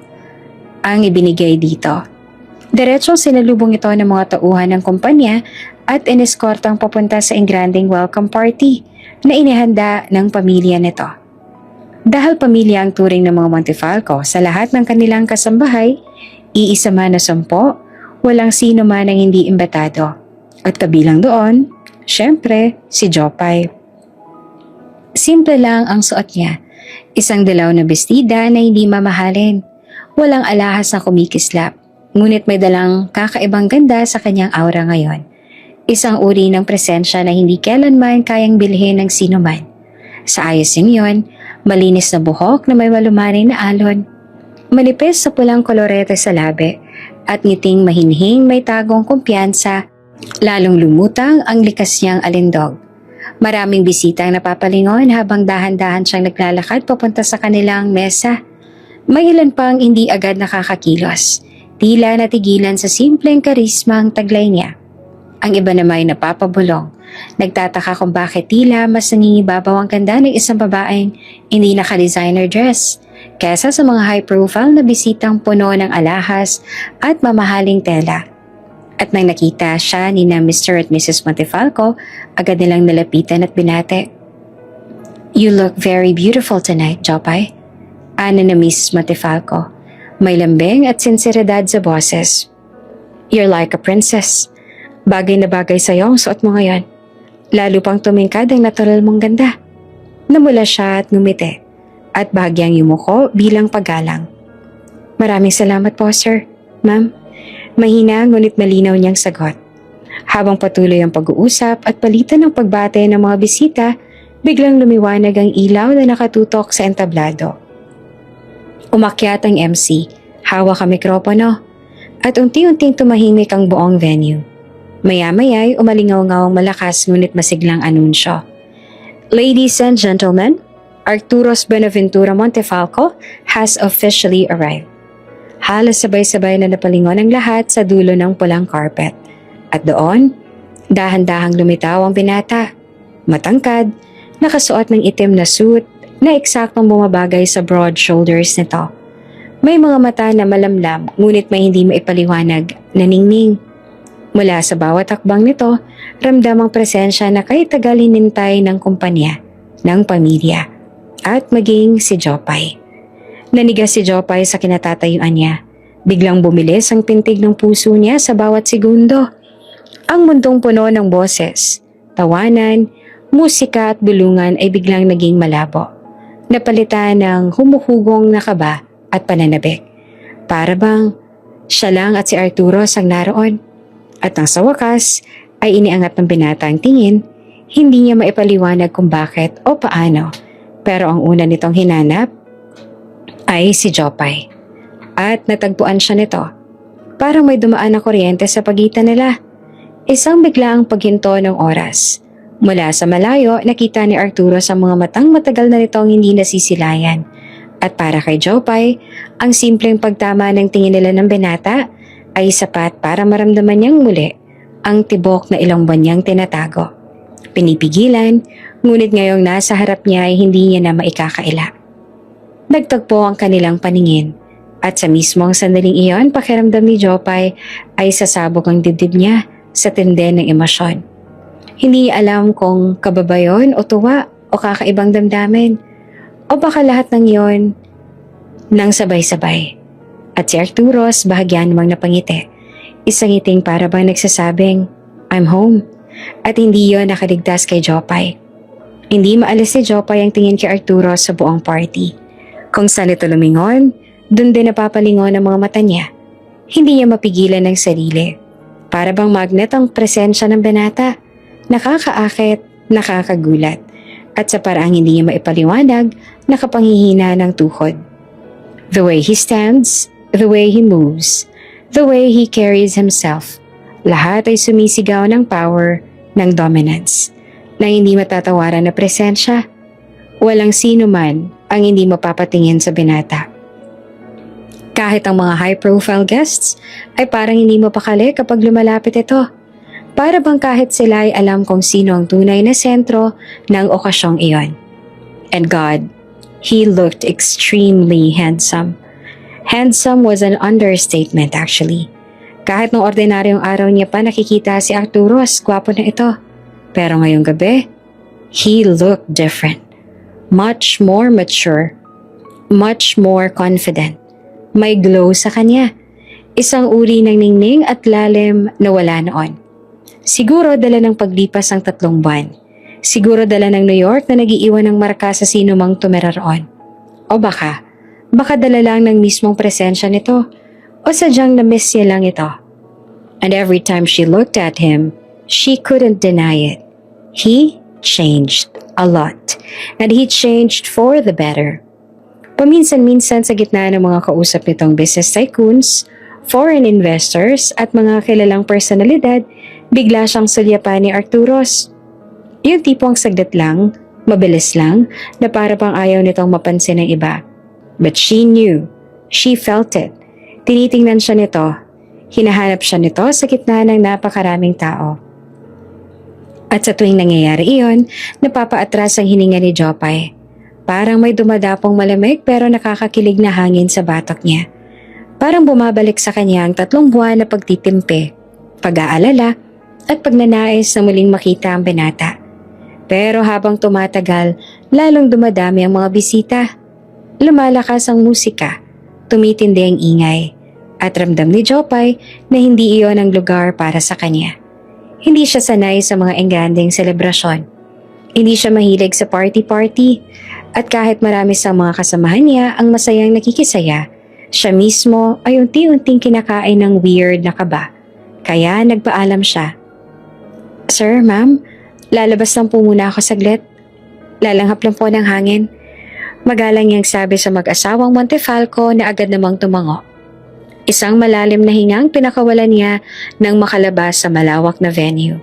ang ibinigay dito. Diretsong sinalubong ito ng mga tauhan ng kumpanya at ineskortang papunta sa engranding welcome party na inihanda ng pamilya nito. Dahil pamilya ang turing ng mga Montefalco sa lahat ng kanilang kasambahay, iisa man na 10, walang sino man ang hindi imbitado. At kabilang doon, syempre, si Jopay. Simple lang ang suot niya, isang dilaw na bestida na hindi mamahalin. Walang alahas na kumikislap, ngunit may dalang kakaibang ganda sa kanyang aura ngayon. Isang uri ng presensya na hindi kailanman kayang bilhin ng sino man. Sa ayos yon, malinis na buhok na may malumanay na alon, manipis sa pulang kolorete sa labi, at ngiting mahinhing may tagong kumpiyansa, lalong lumutang ang likas niyang alindog. Maraming bisita ang napapalingon habang dahan-dahan siyang naglalakad papunta sa kanilang mesa. May ilan pang hindi agad nakakakilos, tila natigilan sa simpleng karisma ang taglay niya. Ang iba naman ay napapabulong, nagtataka kung bakit tila mas nangingibabaw ang ganda ng isang babaeng hindi naka-designer dress kesa sa mga high-profile na bisitang puno ng alahas at mamahaling tela. At nang nakita siya ni na Mr. at Mrs. Montefalco, agad nilang nalapitan at binate. "You look very beautiful tonight, Jopay," ana na Mrs. Montefalco. May lambing at sinseridad sa boses. "You're like a princess. Bagay na bagay sa'yo ang suot mo ngayon. Lalo pang tumingkad ang natural mong ganda." Namula siya at ngumiti, at bahagyang yumuko bilang paggalang. "Maraming salamat po, sir. Ma'am." Mahina ngunit malinaw niyang sagot. Habang patuloy ang pag-uusap at palitan ng pagbate ng mga bisita, biglang lumiwanag ang ilaw na nakatutok sa entablado. Umakyat ang MC, hawak ang mikropono, at unti-unting tumahimik ang buong venue. Maya-maya'y umalingaw-ngaw malakas ngunit masiglang anunsyo. "Ladies and gentlemen, Arturos Buenaventura Montefalco has officially arrived." Halos sabay-sabay na napalingon ang lahat sa dulo ng pulang carpet. At doon, dahan-dahang lumitaw ang binata. Matangkad, nakasuot ng itim na suit na eksaktong bumabagay sa broad shoulders nito. May mga mata na malamlam ngunit may hindi maipaliwanag na ningning. Mula sa bawat hakbang nito, ramdam ang presensya na kahit tagal hinintay ng kumpanya, ng pamilya, at maging si Jopay. Nanigas si Jopay sa kinatatayuan niya. Biglang bumilis ang pintig ng puso niya sa bawat segundo. Ang mundong puno ng boses, tawanan, musika at bulungan ay biglang naging malabo. Napalitan ng humuhugong na kaba at pananabik. Para bang siya lang at si Arturos ang naroon. At nang sa wakas, ay iniangat ng binata ang tingin. Hindi niya maipaliwanag kung bakit o paano. Pero ang una nitong hinanap ay si Jopay. At natagpuan siya nito. Parang may dumaan na kuryente sa pagitan nila. Isang biglaang paghinto ng oras. Mula sa malayo, nakita ni Arturo sa mga matang matagal na nitong hindi nasisilayan. At para kay Jopay, ang simpleng pagtama ng tingin nila ng binata ay sapat para maramdaman niyang muli ang tibok na ilang buwan niyang tinatago. Pinipigilan, ngunit ngayong nasa harap niya ay hindi niya na maikakaila. Nagtagpo ang kanilang paningin at sa mismong sandaling iyon, pakiramdam ni Jopay ay sasabog ang dibdib niya sa tindi ng emosyon. Hindi niya alam kung kababayon o tuwa o kakaibang damdamin o baka lahat ng iyon nang sabay-sabay. At si Arturos bahagyan namang napangiti. Isang ngiting para bang nagsasabing, I'm home. At hindi yon nakaligtas kay Jopay. Hindi maalis ni Jopay ang tingin kay Arturos sa buong party. Kung saan ito lumingon, dun din napapalingon ang mga mata niya. Hindi niya mapigilan ng sarili. Para bang magnet ang presensya ng binata. Nakakaakit, nakakagulat. At sa paraang hindi niya maipaliwanag, nakapanghihina ng tuhod. The way he stands, the way he moves, the way he carries himself, lahat ay sumisigaw ng power, ng dominance, na hindi matatawaran na presensya. Walang sino man ang hindi mapapatingin sa binata. Kahit ang mga high-profile guests ay parang hindi mapakali kapag lumalapit ito. Para bang kahit sila ay alam kung sino ang tunay na sentro ng okasyong iyon. And God, he looked extremely handsome. Handsome was an understatement actually. Kahit nung ordinaryong araw niya pa nakikita si Arturos, gwapo na ito. Pero ngayong gabi, he looked different. Much more mature. Much more confident. May glow sa kanya. Isang uri ng ningning at lalim na wala noon. Siguro dala ng paglipas ng 3 buwan. Siguro dala ng New York na nagiiwan ng marka sa sino mang tumira roon. O baka dala lang ng mismong presensya nito. O sadyang na-miss niya lang ito. And every time she looked at him, she couldn't deny it. He changed a lot. And he changed for the better. Paminsan-minsan sa gitna ng mga kausap nitong business tycoons, foreign investors at mga kilalang personalidad, bigla siyang sulyapan ni Arturos. Yung tipong saglit lang, mabilis lang, na para pang ayaw nitong mapansin ng iba. But she knew. She felt it. Tinitingnan siya nito. Hinahanap siya nito sa gitna ng napakaraming tao. At sa tuwing nangyayari iyon, napapaatras ang hininga ni Jopay. Parang may dumadapong malamig pero nakakakilig na hangin sa batok niya. Parang bumabalik sa kanya ang 3 buwan na pagtitimpi, pag-aalala, at pagnanais na muling makita ang binata. Pero habang tumatagal, lalong dumadami ang mga bisita. Lumalakas ang musika, tumitindi ang ingay, at ramdam ni Jopay na hindi iyon ang lugar para sa kanya. Hindi siya sanay sa mga enggandeng selebrasyon. Hindi siya mahilig sa party-party, at kahit marami sa mga kasamahan niya ang masayang nakikisaya, siya mismo ay unti-unting kinakain ng weird na kaba. Kaya nagpaalam siya. Sir, ma'am, lalabas lang po muna ako saglit. Lalanghap lang po ng hangin. Magalang niyang sabi sa mag-asawang Montefalco na agad namang tumango. Isang malalim na hingang pinakawalan niya nang makalabas sa malawak na venue.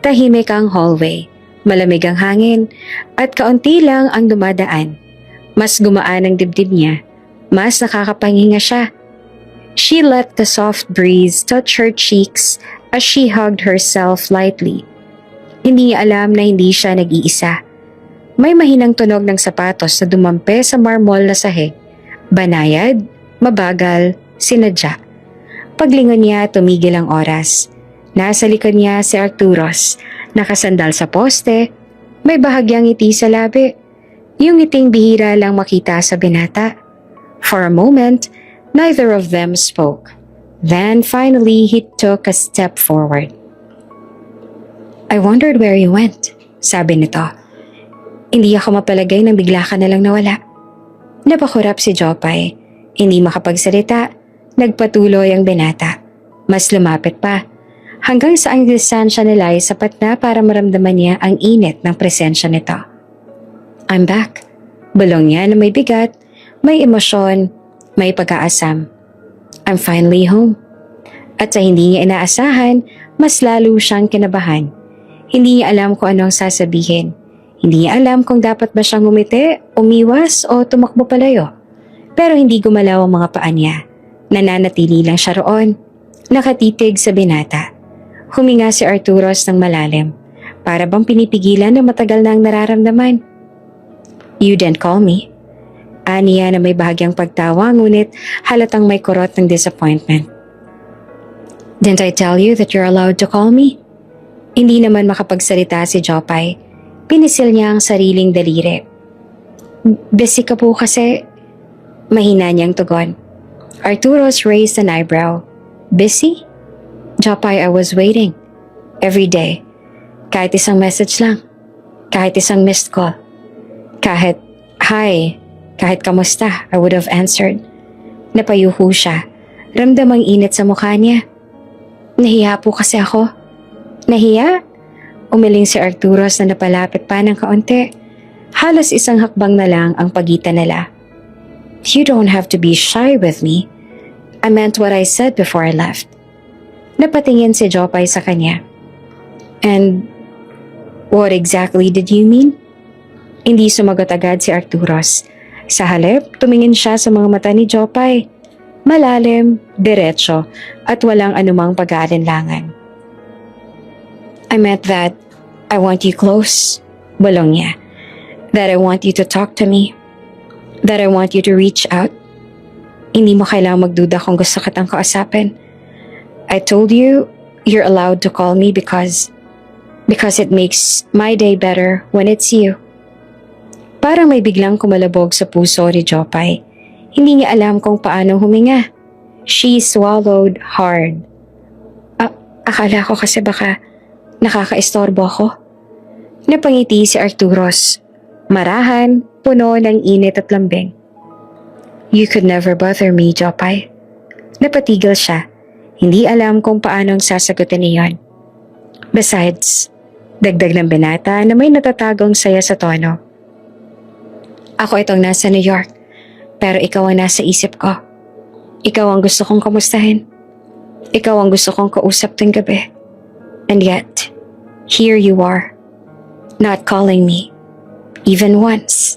Tahimik ang hallway, malamig ang hangin, at kaunti lang ang dumadaan. Mas gumaan ang dibdib niya, mas nakakapanginga siya. She let the soft breeze touch her cheeks as she hugged herself lightly. Hindi niya alam na hindi siya nag-iisa. May mahinang tunog ng sapatos na dumampi sa marmol na sahig. Banayad, mabagal, sinadya. Paglingon niya, tumigil ang oras. Nasa likod niya si Arturos, nakasandal sa poste, may bahagyang ngiti sa labi. Yung ngiting bihira lang makita sa binata. For a moment, neither of them spoke. Then finally, he took a step forward. I wondered where you went, sabi nito. Hindi ako mapalagay nang bigla ka na lang nawala. Napakurap si Jopay. Hindi makapagsalita. Nagpatuloy ang binata. Mas lumapit pa. hanggang sa ang distansya nila ay sapat na para maramdaman niya ang init ng presensya nito. I'm back. Bulong niya na may bigat, may emosyon, may pag-aasam. I'm finally home. At sa hindi niya inaasahan, mas lalo siyang kinabahan. Hindi niya alam kung ano ang sasabihin. Hindi niya alam kung dapat ba siyang ngumiti, umiwas o tumakbo palayo. Pero hindi gumalaw ang mga paa niya. Nananatili lang siya roon, nakatitig sa binata. Huminga si Arturos ng malalim, para bang pinipigilan na matagal na ang nararamdaman. You didn't call me. Aniya na may bahagyang pagtawa ngunit halatang may kurot ng disappointment. Didn't I tell you that you're allowed to call me? Hindi naman makapagsalita si Jopay. Pinisil niya ang sariling daliri. Busy ka po kasi. Mahina niyang tugon. Arturos raised an eyebrow. Busy? Jopay, I was waiting. Every day. Kahit isang message lang. Kahit isang missed call. Kahit hi, kahit kamusta, I would have answered. Napayuho siya. Ramdam ang init sa mukha niya. Nahiya po kasi ako. Nahiya? Umiling si Arturos na napalapit pa ng kaunti. Halos isang hakbang na lang ang pagitan nila. You don't have to be shy with me. I meant what I said before I left. Napatingin si Jopay sa kanya. And what exactly did you mean? Hindi sumagot agad si Arturos. Sa halip, tumingin siya sa mga mata ni Jopay. Malalim, diretso, at walang anumang pag-aalinlangan. I meant that I want you close, bulong niya. That I want you to talk to me. That I want you to reach out. Hindi mo kailangang magduda kung gusto kitang kausapin. I told you, you're allowed to call me because it makes my day better when it's you. Parang may biglang kumalabog sa puso ni Jopay. Hindi niya alam kung paano huminga. She swallowed hard. Akala ko kasi baka nakakaistorbo ako. Napangiti si Arturos. Marahan, puno ng init at lambing. You could never bother me, Jopay. Napatigil siya. Hindi alam kung paano ang sasagutin niyon. Besides, dagdag ng binata na may natatagong saya sa tono. Ako itong nasa New York, pero ikaw ang nasa isip ko. Ikaw ang gusto kong kamustahin. Ikaw ang gusto kong kausap tuwing gabi. And yet, here you are, not calling me, even once.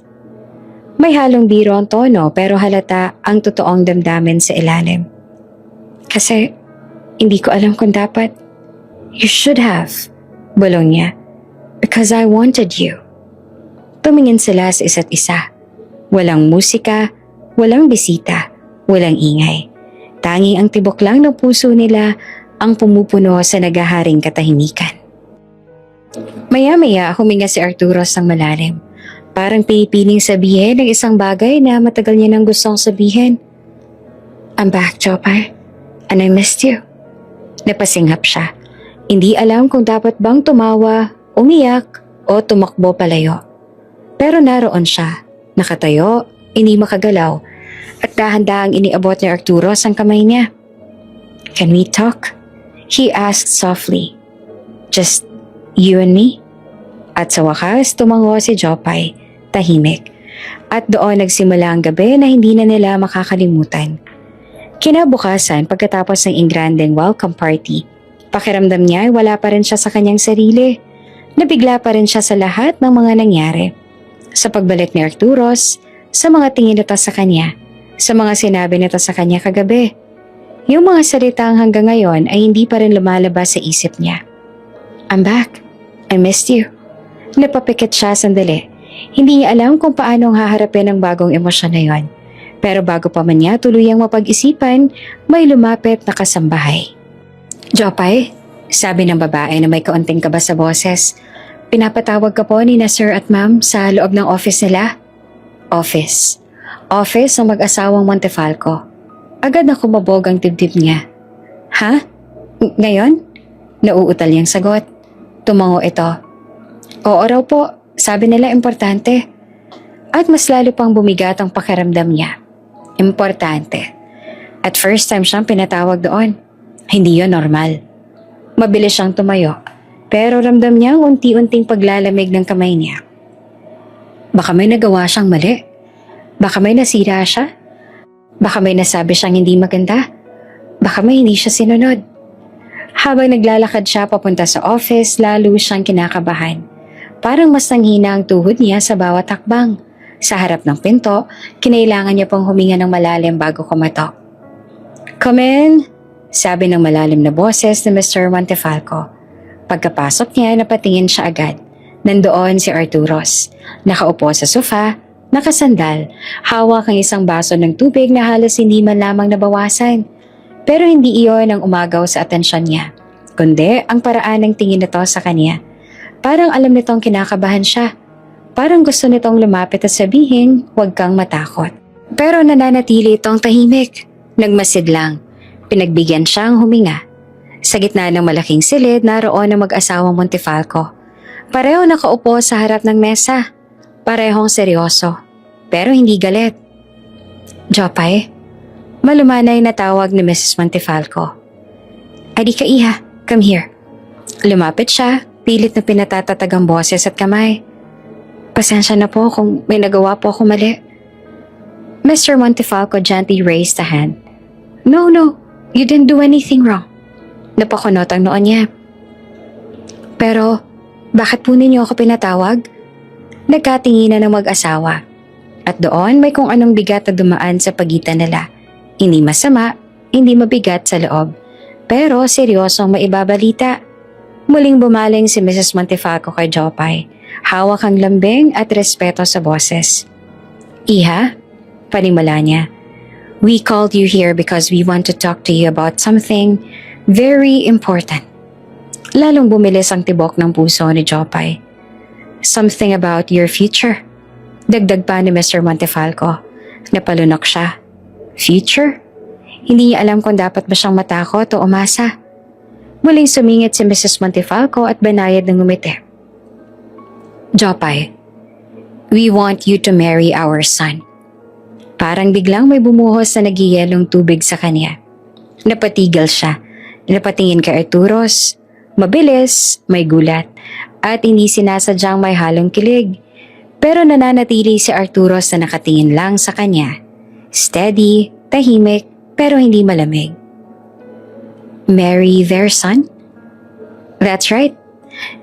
May halong biro ang tono pero halata ang totoong damdamin sa ilalim. Kasi, hindi ko alam kung dapat. You should have, bulong niya. Because I wanted you. Tumingin sila sa isa't isa. Walang musika, walang bisita, walang ingay. Tanging ang tibok lang ng puso nila ang pumupuno sa naghaharing katahimikan. Maya-maya huminga si Arturos ng malalim. Parang pinipiling sabihin ng isang bagay na matagal niya nang gustong sabihin. I'm back, Jopay, and I missed you. Napasinghap siya. Hindi alam kung dapat bang tumawa, umiyak, o tumakbo palayo. Pero naroon siya, nakatayo, hindi makagalaw, at dahan-dahang iniabot ni Arturos ang kamay niya. Can we talk? He asked softly. Just you and me? At sa wakas, tumango si Jopay, tahimik. At doon nagsimula ang gabi na hindi na nila makakalimutan. Kinabukasan pagkatapos ng ingrandeng welcome party, pakiramdam niya ay wala pa rin siya sa kanyang sarili. Nabigla pa rin siya sa lahat ng mga nangyari. Sa pagbalik ni Arturos, sa mga tingin nito sa kanya, sa mga sinabi nito sa kanya kagabi. Yung mga salitang hanggang ngayon ay hindi pa rin lumalabas sa isip niya. I'm back. I missed you. Napapikit siya sandali. Hindi niya alam kung paano haharapin ang bagong emosyon na yon. Pero bago pa man niya tuluyang mapag-isipan, may lumapit na kasambahay. Jopay, sabi ng babae na may kaunting kaba sa boses, pinapatawag ka po ni na sir at ma'am sa loob ng office nila. Office. Office ng mag-asawang Montefalco. Agad na kumabog ang dibdib niya. Ha? Ngayon? Nauutal niyang sagot. Tumango ito. Oo raw po, sabi nila importante. At mas lalo pang bumigat ang pakiramdam niya. Importante. At first time siyang pinatawag doon. Hindi yon normal. Mabilis siyang tumayo, pero ramdam niya ang unti-unting paglalamig ng kamay niya. Baka may nagawa siyang mali. Baka may nasira siya. Baka may nasabi siyang hindi maganda. Baka may hindi siya sinunod. Habang naglalakad siya papunta sa office, lalo siyang kinakabahan. Parang mas nanghina ang tuhod niya sa bawat hakbang. Sa harap ng pinto, kinailangan niya pang huminga ng malalim bago kumatok. "Come in," sabi ng malalim na boses ni Mr. Montefalco. Pagkapasok niya, napatingin siya agad. Nandoon si Arturos. Nakaupo sa sofa, nakasandal, hawak ang isang baso ng tubig na halos hindi man lamang nabawasan. Pero hindi iyon ang umagaw sa atensyon niya, kundi ang paraan ng tingin nito sa kanya. Parang alam nitong kinakabahan siya. Parang gusto nitong lumapit at sabihin, "Huwag kang matakot." Pero nananatili itong tahimik. Nagmasid lang. Pinagbigyan siyang huminga. Sa gitna ng malaking silid, naroon ang mag-asawang Montefalco. Pareho nakaupo sa harap ng mesa. Parehong seryoso, pero hindi galit. "Jopay," malumanay na tawag ni Mrs. Montefalco. "Adi ka, iha. Come here." Lumapit siya, pilit na pinatatatag ang boses at kamay. "Pasensya na po kung may nagawa po ako mali." Mr. Montefalco gently raised a hand. No, you didn't do anything wrong." Napakunot ang noon niya. "Pero, bakit po ninyo ako pinatawag?" Nagkatinginan ng mag-asawa. At doon may kung anong bigat na dumaan sa pagitan nila. Hindi masama, hindi mabigat sa loob. Pero seryosong maibabalita. Muling bumaling si Mrs. Montefalco kay Jopay. Hawak ang lambing at respeto sa boses. "Iha," panimula niya, "we called you here because we want to talk to you about something very important." Lalong bumilis ang tibok ng puso ni Jopay. "Something about your future," dagdag pa ni Mr. Montefalco. Napalunok siya. Future? Hindi niya alam kung dapat ba siyang matakot o umasa. Muling sumingit si Mrs. Montefalco at banayad ng ngumiti. "Jopay, we want you to marry our son." Parang biglang may bumuhos na nagyayelong tubig sa kanya. Napatigil siya. Napatingin kay Arturos. Mabilis, may gulat, at hindi sinasadyang may halong kilig. Pero nananatili si Arturos na nakatingin lang sa kanya. Steady, tahimik, pero hindi malamig. "Marry their son?" "That's right,"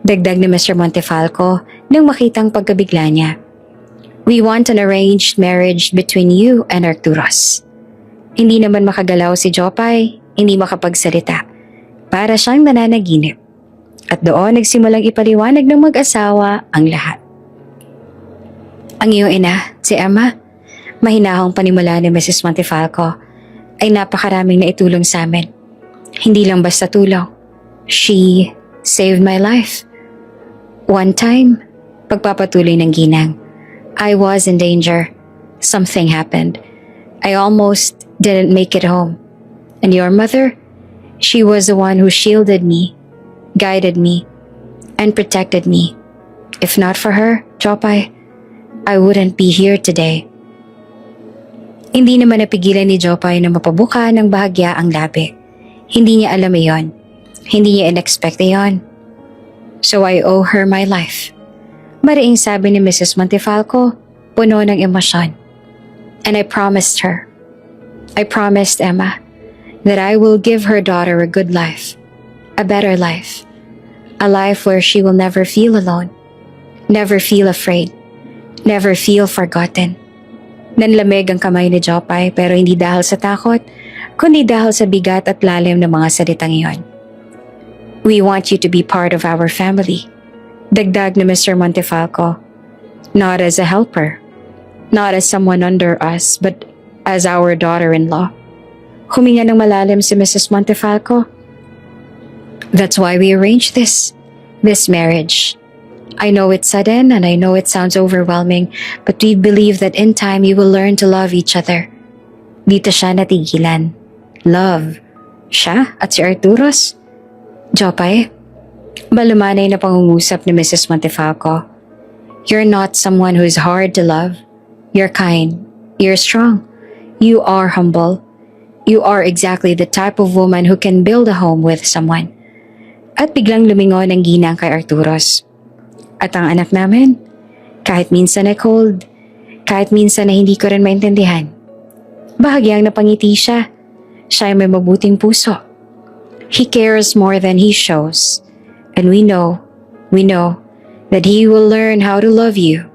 dagdag ni Mr. Montefalco nang makitang pagkabigla niya. "We want an arranged marriage between you and Arturos." Hindi naman makagalaw si Jopay, hindi makapagsalita. Para siyang nananaginip. At doon nagsimulang ipaliwanag ng mag-asawa ang lahat. "Ang iyong ina, si Emma," mahinahong panimula ni Mrs. Montefalco, "ay napakaraming naitulong sa amin. Hindi lang basta tulong. She saved my life. One time," pagpapatuloy ng ginang, "I was in danger. Something happened. I almost didn't make it home. And your mother, she was the one who shielded me, guided me, and protected me. If not for her, Jopay, I wouldn't be here today." Hindi naman napigilan ni Jopay na mapabuka ng bahagya ang labi. Hindi niya alam iyon. Hindi niya in-expect iyon. "So I owe her my life," mariing sabi ni Mrs. Montefalco, puno ng emosyon. "And I promised her, I promised Emma, that I will give her daughter a good life, a better life, a life where she will never feel alone, never feel afraid, never feel forgotten." Nanlamig ang kamay ni Jopay, pero hindi dahil sa takot, kundi dahil sa bigat at lalim ng mga salitang iyon. "We want you to be part of our family," dagdag ni Mr. Montefalco. "Not as a helper, not as someone under us, but as our daughter-in-law." Huminga ng malalim si Mrs. Montefalco. "That's why we arranged this marriage. I know it's sudden and I know it sounds overwhelming, but we believe that in time you will learn to love each other." Dito siya natigilan. Love? Siya at si Arturos? "Jopay," malumanay na pangungusap ni Mrs. Montefalco, "you're not someone who is hard to love. You're kind. You're strong. You are humble. You are exactly the type of woman who can build a home with someone. At biglang lumingon ang ginang kay Arturos. At ang anak namin, kahit minsan ay cold, kahit minsan na hindi ko rin maintindihan, bahagyang napangiti siya. Siya ay may mabuting puso. He cares more than he shows. And we know that he will learn how to love you.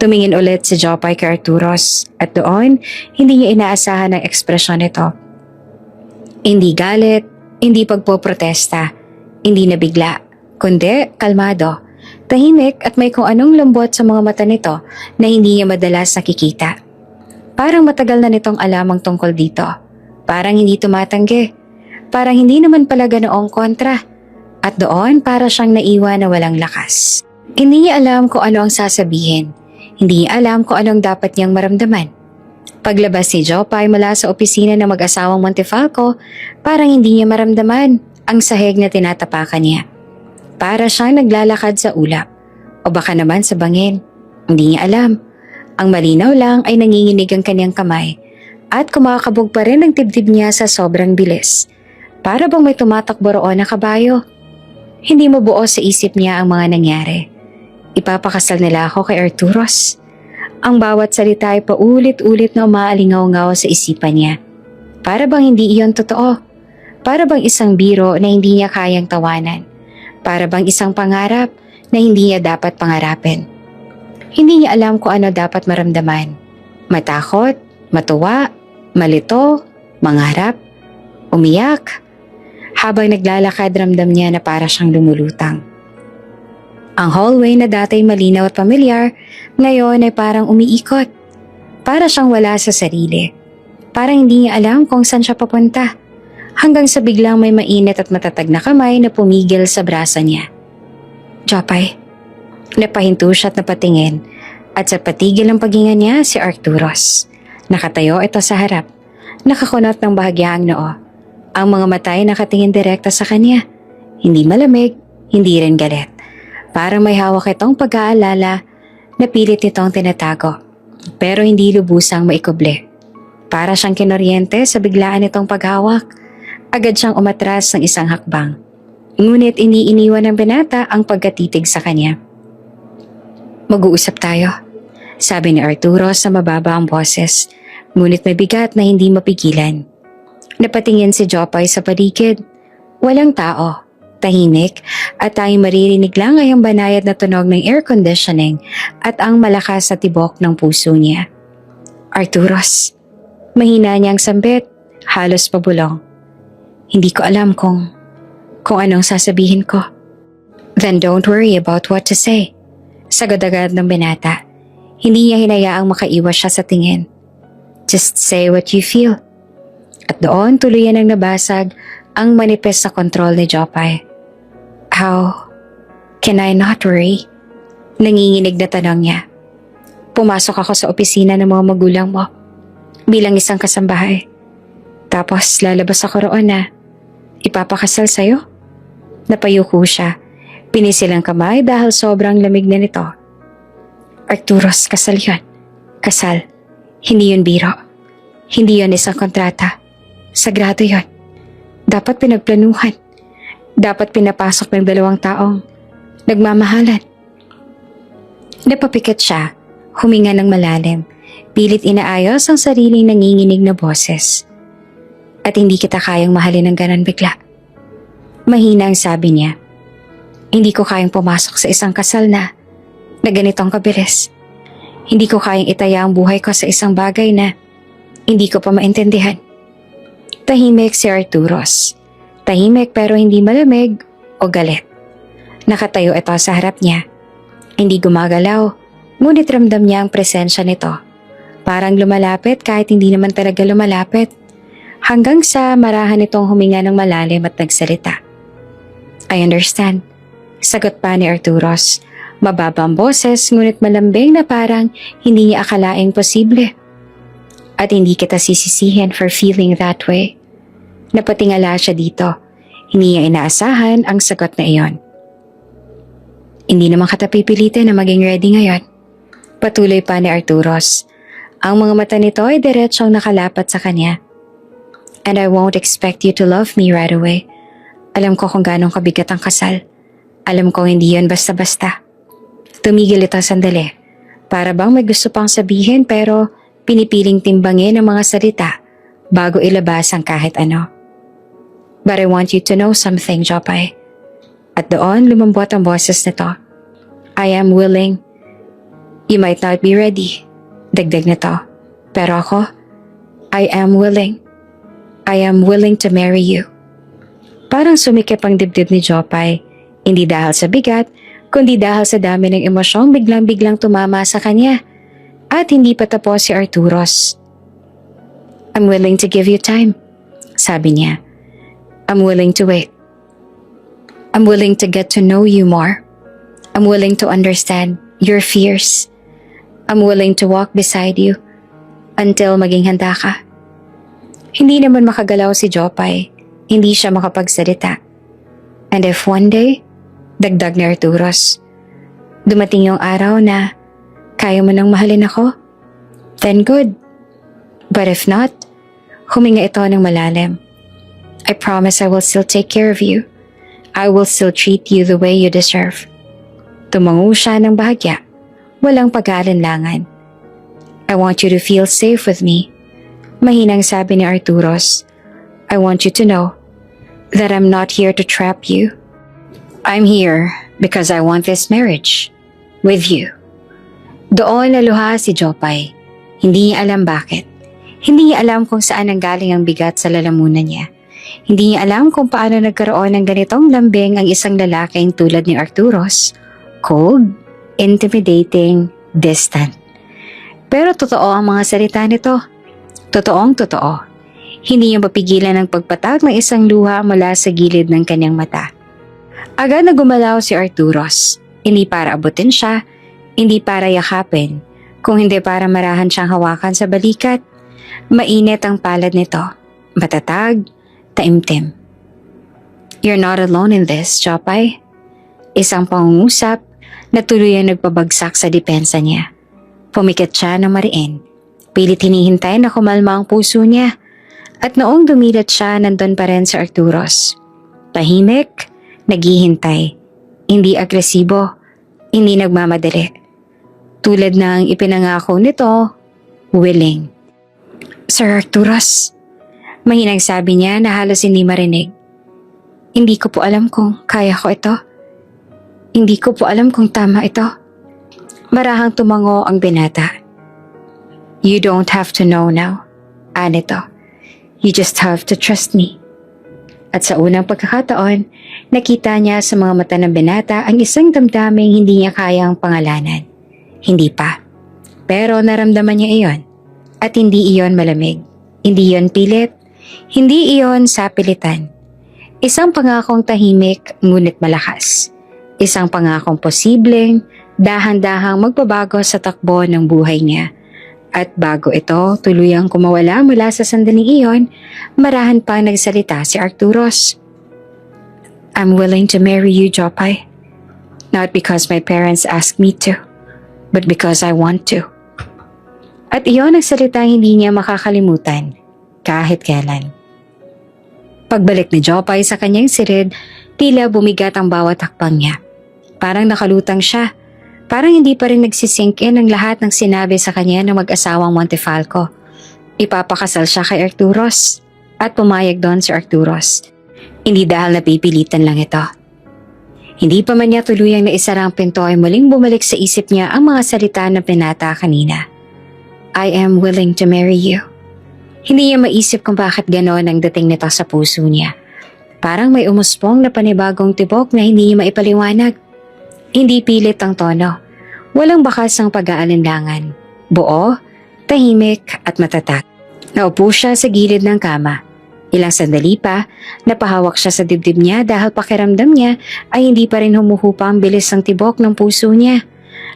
Tumingin ulit si Jopay kay Arturos at doon, hindi niya inaasahan ang ekspresyon nito. Hindi galit, hindi pagpoprotesta, hindi nabigla, kundi kalmado, tahimik at may kung anong lambot sa mga mata nito na hindi niya madalas nakikita. Parang matagal na nitong alamang tungkol dito. Parang hindi tumatanggi. Parang hindi naman pala ganoong kontra. At doon para siyang naiwan na walang lakas. Hindi niya alam kung ano ang sasabihin. Hindi niya alam kung anong dapat niyang maramdaman. Paglabas ni Jopay mula sa opisina ng mag-asawang Montefalco, parang hindi niya maramdaman ang sahig na tinatapakan niya. Para siyang naglalakad sa ulap o baka naman sa bangin. Hindi niya alam. Ang malinaw lang ay nanginginig ang kanyang kamay at kumakabog pa rin ang dibdib niya sa sobrang bilis. Para bang may tumatakbo roon na kabayo. Hindi mabuo sa isip niya ang mga nangyari. Ipapakasal nila ako kay Arturos. Ang bawat salita ay paulit-ulit na umaalingaw-ngaw sa isipan niya. Para bang hindi iyon totoo. Para bang isang biro na hindi niya kayang tawanan. Para bang isang pangarap na hindi niya dapat pangarapin. Hindi niya alam kung ano dapat maramdaman. Matakot, matuwa, malito, mangarap, umiyak. Habang naglalakad ramdam niya na para siyang lumulutang. Ang hallway na dati malinaw at pamilyar, ngayon ay parang umiikot. Para siyang wala sa sarili. Parang hindi niya alam kung saan siya papunta. Hanggang sa biglang may mainit at matatag na kamay na pumigil sa brasa niya. Jopay. Napahinto siya at napatingin. At sa patigil ng paghinga niya si Arturos. Nakatayo ito sa harap. Nakakunot ng bahagyaang noo. Ang mga mata ay nakatingin direkta sa kanya. Hindi malamig, hindi rin galit. Parang may hawak itong pag-aalala na pilit nitong tinatago. Pero hindi lubusang maikuble. Para siyang kinoryente sa biglaan nitong paghawak. Agad siyang umatras ng isang hakbang. Ngunit iniiniwan ng binata ang pagkatitig sa kanya. Mag-uusap tayo, sabi ni Arturo sa mababa ang boses. Ngunit may bigat na hindi mapigilan. Napatingin si Jopay sa paligid. Walang tao. Tahimik at tanging maririnig lang ay ang banayad na tunog ng air conditioning at ang malakas na tibok ng puso niya. Arturos. Mahina niyang sambit, halos pabulong. Hindi ko alam kung anong sasabihin ko. Then don't worry about what to say. Sagad agad ng binata. Hindi niya hinayaang makaiwas siya sa tingin. Just say what you feel. At doon tuluyan ang nabasag ang manipes na kontrol ni Jopay. How can I not worry? Nanginginig na tanong niya. Pumasok ako sa opisina ng mga magulang mo bilang isang kasambahay. Tapos lalabas ako roon na ipapakasal sa'yo. Napayuko siya. Pinisil ang kamay dahil sobrang lamig na nito. Arturos, kasal yun. Kasal. Hindi yun biro. Hindi yun isang kontrata. Sagrado yun. Dapat pinagplanuhan. Dapat pinapasok ng dalawang taong nagmamahalan. Napapikit siya, huminga ng malalim, pilit inaayos ang sariling nanginginig na boses. At hindi kita kayang mahalin ng ganon bigla. Mahina ang sabi niya. Hindi ko kayang pumasok sa isang kasal na ganitong kabilis. Hindi ko kayang itaya ang buhay ko sa isang bagay na hindi ko pa maintindihan. Tahimik si Arturos. Tahimik pero hindi malamig o galit. Nakatayo ito sa harap niya. Hindi gumagalaw, ngunit ramdam niya ang presensya nito. Parang lumalapit kahit hindi naman talaga lumalapit. Hanggang sa marahan itong huminga ng malalim at nagsalita. I understand. Sagot pa ni Arturos. Mababa ang boses ngunit malambing na parang hindi niya akalaing posible. At hindi kita sisisihin for feeling that way. Napatingala siya dito. Hindi niya inaasahan ang sagot na iyon. Hindi naman kita pipilitin na maging ready ngayon. Patuloy pa ni Arturos. Ang mga mata nito ay diretsyong nakalapat sa kanya. And I won't expect you to love me right away. Alam ko kung gaano kabigat ang kasal. Alam ko hindi yun basta-basta. Tumigil ito sandali. Para bang may gusto pang sabihin pero pinipiling timbangin ang mga salita bago ilabas ang kahit ano. But I want you to know something, Jopay. At doon lumambot ang boses nito. I am willing. You might not be ready. Dagdag nito. Pero ako, I am willing. I am willing to marry you. Parang sumikip ang dibdib ni Jopay, hindi dahil sa bigat, kundi dahil sa dami ng emosyong biglang-biglang tumama sa kanya. At hindi pa tapos si Arturos. I'm willing to give you time, sabi niya. I'm willing to wait. I'm willing to get to know you more. I'm willing to understand your fears. I'm willing to walk beside you until maging handa ka. Hindi naman makagalaw si Jopay. Hindi siya makapagsalita. And if one day, dagdag ni Arturos, dumating yung araw na kaya mo nang mahalin ako, then good. But if not, huminga ito ng malalim. I promise I will still take care of you. I will still treat you the way you deserve. Tumango siya ng bahagya, walang pag-aalinlangan. I want you to feel safe with me. Mahinang sabi ni Arturos, I want you to know that I'm not here to trap you. I'm here because I want this marriage with you. Doon naluha si Jopay. Hindi niya alam bakit. Hindi niya alam kung saan nanggaling ang bigat sa lalamunan niya. Hindi niya alam kung paano nagkaroon ng ganitong lambing ang isang lalaking tulad ni Arturos. Cold, intimidating, distant. Pero totoo ang mga salita nito. Totoong totoo. Hindi niya mapigilan ang pagpatak ng isang luha mula sa gilid ng kanyang mata. Agad na gumalaw si Arturos. Hindi para abutin siya, hindi para yakapin, kung hindi para marahan siyang hawakan sa balikat. Mainit ang palad nito. Matatag, taimtim. You're not alone in this, Jopay. Isang pangungusap na tuluyang nagpabagsak sa depensa niya. Pumikit siya ng mariin. Pilit hinihintay na kumalma ang puso niya. At noong dumilat siya, nandun pa rin si Arturos. Tahimik, naghihintay. Hindi agresibo, hindi nagmamadali. Tulad ng ipinangako nito, willing. Sir Arturos, mahinang sabi niya na halos hindi marinig. Hindi ko po alam kung kaya ko ito. Hindi ko po alam kung tama ito. Marahang tumango ang binata. You don't have to know now. Anito. You just have to trust me. At sa unang pagkakataon, nakita niya sa mga mata ng binata ang isang damdaming hindi niya kayang pangalanan. Hindi pa. Pero naramdaman niya iyon. At hindi iyon malamig. Hindi iyon pilit. Hindi iyon sapilitan. Isang pangakong tahimik ngunit malakas. Isang pangakong posibleng, dahan-dahang magbabago sa takbo ng buhay niya. At bago ito tuluyang kumawala mula sa sandaling iyon, marahan pang nagsalita si Arturos. I'm willing to marry you, Jopay. Not because my parents asked me to, but because I want to. At iyon ang salitang hindi niya makakalimutan, kahit kailan. Pagbalik ni Jopay sa kanyang sirid, tila bumigat ang bawat hakbang niya. Parang nakalutang siya. Parang hindi pa rin nagsisink in ang lahat ng sinabi sa kanya ng mag-asawang Montefalco. Ipapakasal siya kay Arturos at pumayag doon si Arturos. Hindi dahil napipilitan lang ito. Hindi pa man niya tuluyang naisara ang pinto ay muling bumalik sa isip niya ang mga salita na pinata kanina. I am willing to marry you. Hindi niya maisip kung bakit gano'n ang dating nito sa puso niya. Parang may umuspong na panibagong tibok na hindi niya maipaliwanag. Hindi pilit ang tono. Walang bakas ang pag-aalinlangan. Buo, tahimik at matatak. Naupo siya sa gilid ng kama. Ilang sandali pa, napahawak siya sa dibdib niya dahil pakiramdam niya ay hindi pa rin humuhupa ang bilis ng tibok ng puso niya.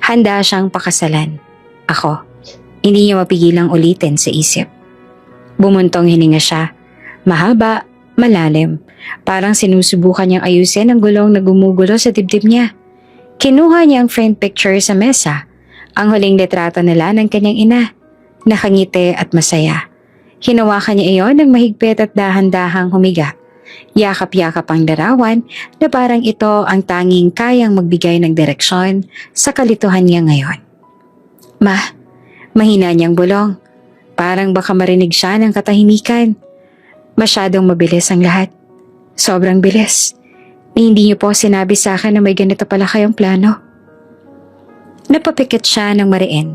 Handa siyang pakasalan. Ako, hindi niya mapigilang ulitin sa isip. Bumuntong hininga siya. Mahaba, malalim. Parang sinusubukan niyang ayusin ang gulong na gumugulo sa dibdib niya. Kinuha niya ang framed picture sa mesa, ang huling litrato nila ng kanyang ina. Nakangiti at masaya. Hinawakan niya iyon ng mahigpit at dahan-dahang humiga. Yakap-yakap ang larawan na parang ito ang tanging kayang magbigay ng direksyon sa kalituhan niya ngayon. Ma, mahina niyang bulong. Parang baka marinig siya ng katahimikan. Masyadong mabilis ang lahat. Sobrang bilis. Hindi niyo po sinabi sa akin na may ganito pala kayong plano. Napapikit siya ng mariin.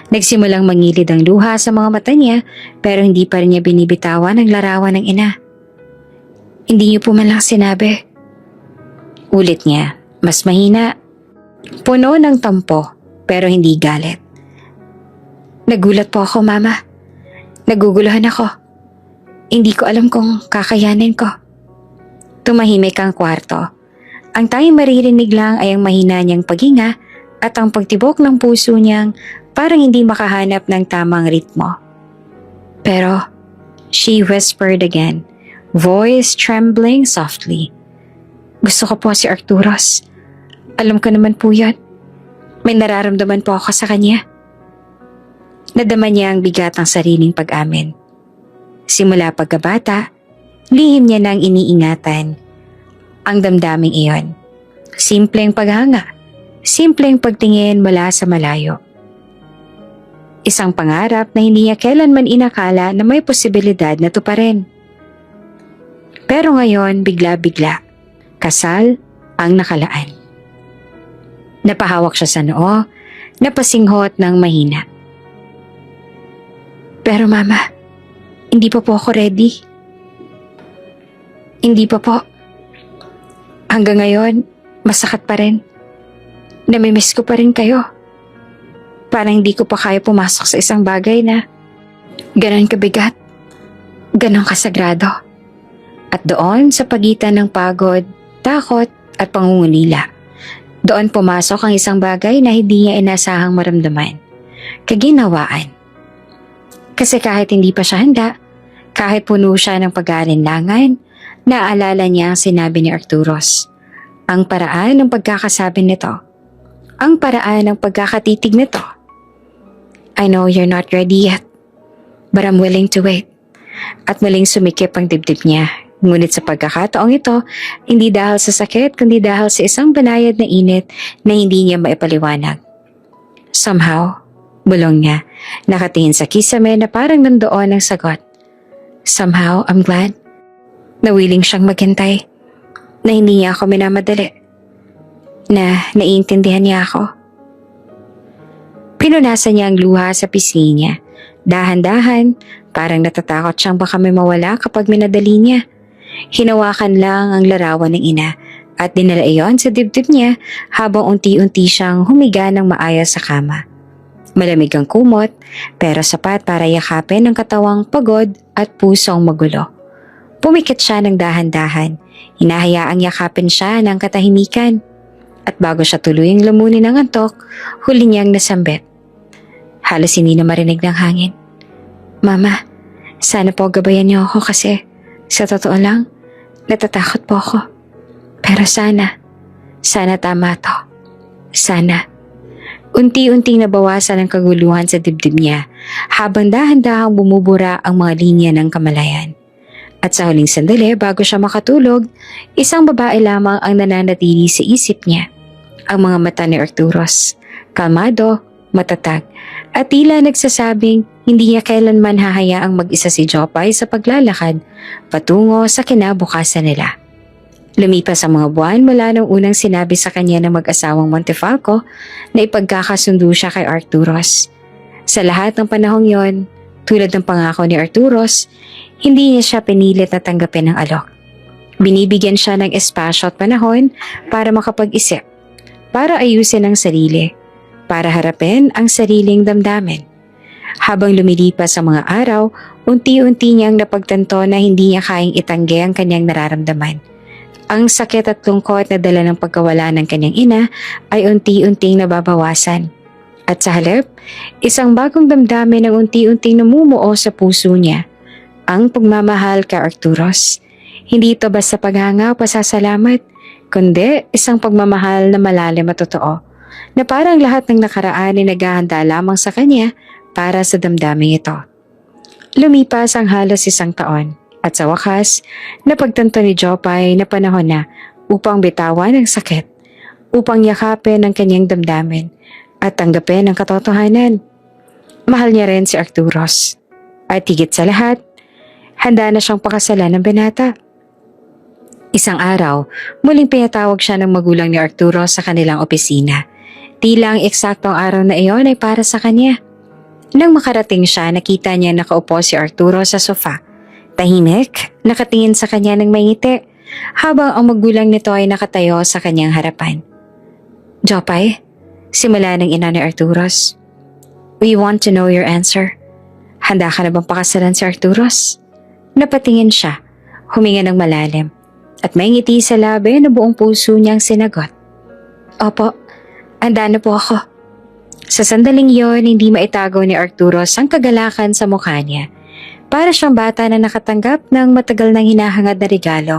Nagsimulang mangilid ang luha sa mga mata niya pero hindi pa rin niya binibitawan ang larawan ng ina. Hindi niyo po man lang sinabi. Ulit niya, mas mahina. Puno ng tampo pero hindi galit. Nagulat po ako, Mama. Naguguluhan ako. Hindi ko alam kung kakayanin ko. Tumahimik ang kwarto. Ang tanging maririnig lang ay ang mahina niyang paghinga at ang pagtibok ng puso niyang parang hindi makahanap ng tamang ritmo. Pero, she whispered again, voice trembling softly. Gusto ko po si Arturos. Alam ko naman po yan. May nararamdaman po ako sa kanya. Nadama niya ang bigat ng sariling pag-amin. Simula pagkabata, lihim niya nang iniingatan ang damdaming iyon. Simpleng paghanga, simpleng pagtingin mula sa malayo. Isang pangarap na hindi niya kailanman inakala na may posibilidad na tuparin. Pero ngayon bigla-bigla, kasal ang nakalaan. Napahawak siya sa noo, napasinghot ng mahina. Pero Mama, hindi pa po ako ready. Hindi pa po. Hanggang ngayon, masakit pa rin. Namimiss ko pa rin kayo. Parang hindi ko pa kaya pumasok sa isang bagay na ganon kabigat, ganon kasagrado. At doon sa pagitan ng pagod, takot at pangungulila, doon pumasok ang isang bagay na hindi niya inasahang maramdaman. Kaginhawaan. Kasi kahit hindi pa siya handa, kahit puno siya ng pag-aalinlangan, naalala niya ang sinabi ni Arturos. Ang paraan ng pagkakasabi nito. Ang paraan ng pagkakatitig nito. I know you're not ready yet, but I'm willing to wait. At muling sumikip ang dibdib niya. Ngunit sa pagkakataong ito, hindi dahil sa sakit, kundi dahil sa isang banayad na init na hindi niya maipaliwanag. Somehow, bulong niya, nakatingin sa kisame na parang nandoon ang sagot. Somehow, I'm glad na willing siyang maghintay, na hindi niya ako minamadali, na naiintindihan niya ako. Pinunasan niya ang luha sa pisngi niya. Dahan-dahan, parang natatakot siyang baka may mawala kapag minadali niya. Hinawakan lang ang larawan ng ina at dinala iyon sa dibdib niya habang unti-unti siyang humiga ng maayos sa kama. Malamig ang kumot pero sapat para yakapin ang katawang pagod at pusong magulo. Pumikit siya ng dahan-dahan. Hinahayaang yakapin siya ng katahimikan. At bago siya tuluyang lamunin ng antok, huli niyang nasambit. Halos hindi na marinig ng hangin. Mama, sana po gabayan niyo ako kasi sa totoo lang, natatakot po ako. Pero sana tama to. Sana. Unti-unting nabawasan ang kaguluhan sa dibdib niya habang dahan-dahang bumubura ang mga linya ng kamalayan. At sa huling sandali bago siya makatulog, isang babae lamang ang nananatili sa isip niya. Ang mga mata ni Arturos, kalmado, matatag, at tila nagsasabing hindi niya kailanman hahayaang mag-isa si Jopay sa paglalakad patungo sa kinabukasan nila. Lumipas ang mga buwan mula nung unang sinabi sa kanya ng mag-asawang Montefalco na ipagkakasundo siya kay Arturos. Sa lahat ng panahong yon, tulad ng pangako ni Arturos, hindi niya siya pinilit na tanggapin ng alok. Binibigyan siya ng espasyo at panahon para makapag-isip, para ayusin ang sarili, para harapin ang sariling damdamin. Habang lumilipas ang mga araw, unti-unti niyang napagtanto na hindi niya kayang itanggi ang kanyang nararamdaman. Ang sakit at lungkot na dala ng pagkawala ng kanyang ina ay unti-unting nababawasan. At sa halip, isang bagong damdamin ang unti-unting namumuo sa puso niya. Ang pagmamahal kay Arturos. Hindi ito basta paghanga o pasasalamat, kundi isang pagmamahal na malalim at totoo, na parang lahat ng nakaraan ay naghahanda lamang sa kanya para sa damdaming ito. Lumipas ang halos 1 taon. At sa wakas, napagtanto ni Jopay na panahon na upang bitawan ang sakit, upang yakapin ang kanyang damdamin at tanggapin ang katotohanan. Mahal niya rin si Arturos. At higit sa lahat, handa na siyang pakasalan ng binata. Isang araw, muling pinatawag siya ng magulang ni Arturos sa kanilang opisina. Tila ang eksaktong araw na iyon ay para sa kanya. Nang makarating siya, nakita niya nakaupo si Arturo sa sofa. Tahimik, nakatingin sa kanya ng may ngiti, habang ang magulang nito ay nakatayo sa kanyang harapan. Jopay, simula ng ina ni Arturos. We want to know your answer. Handa ka na bang pakasalan si Arturos? Napatingin siya, huminga ng malalim, at may ngiti sa labi na buong puso niyang sinagot. Opo, handa na po ako. Sa sandaling yon, hindi maitago ni Arturos ang kagalakan sa mukha niya. Para siyang bata na nakatanggap ng matagal nang hinahangad na regalo.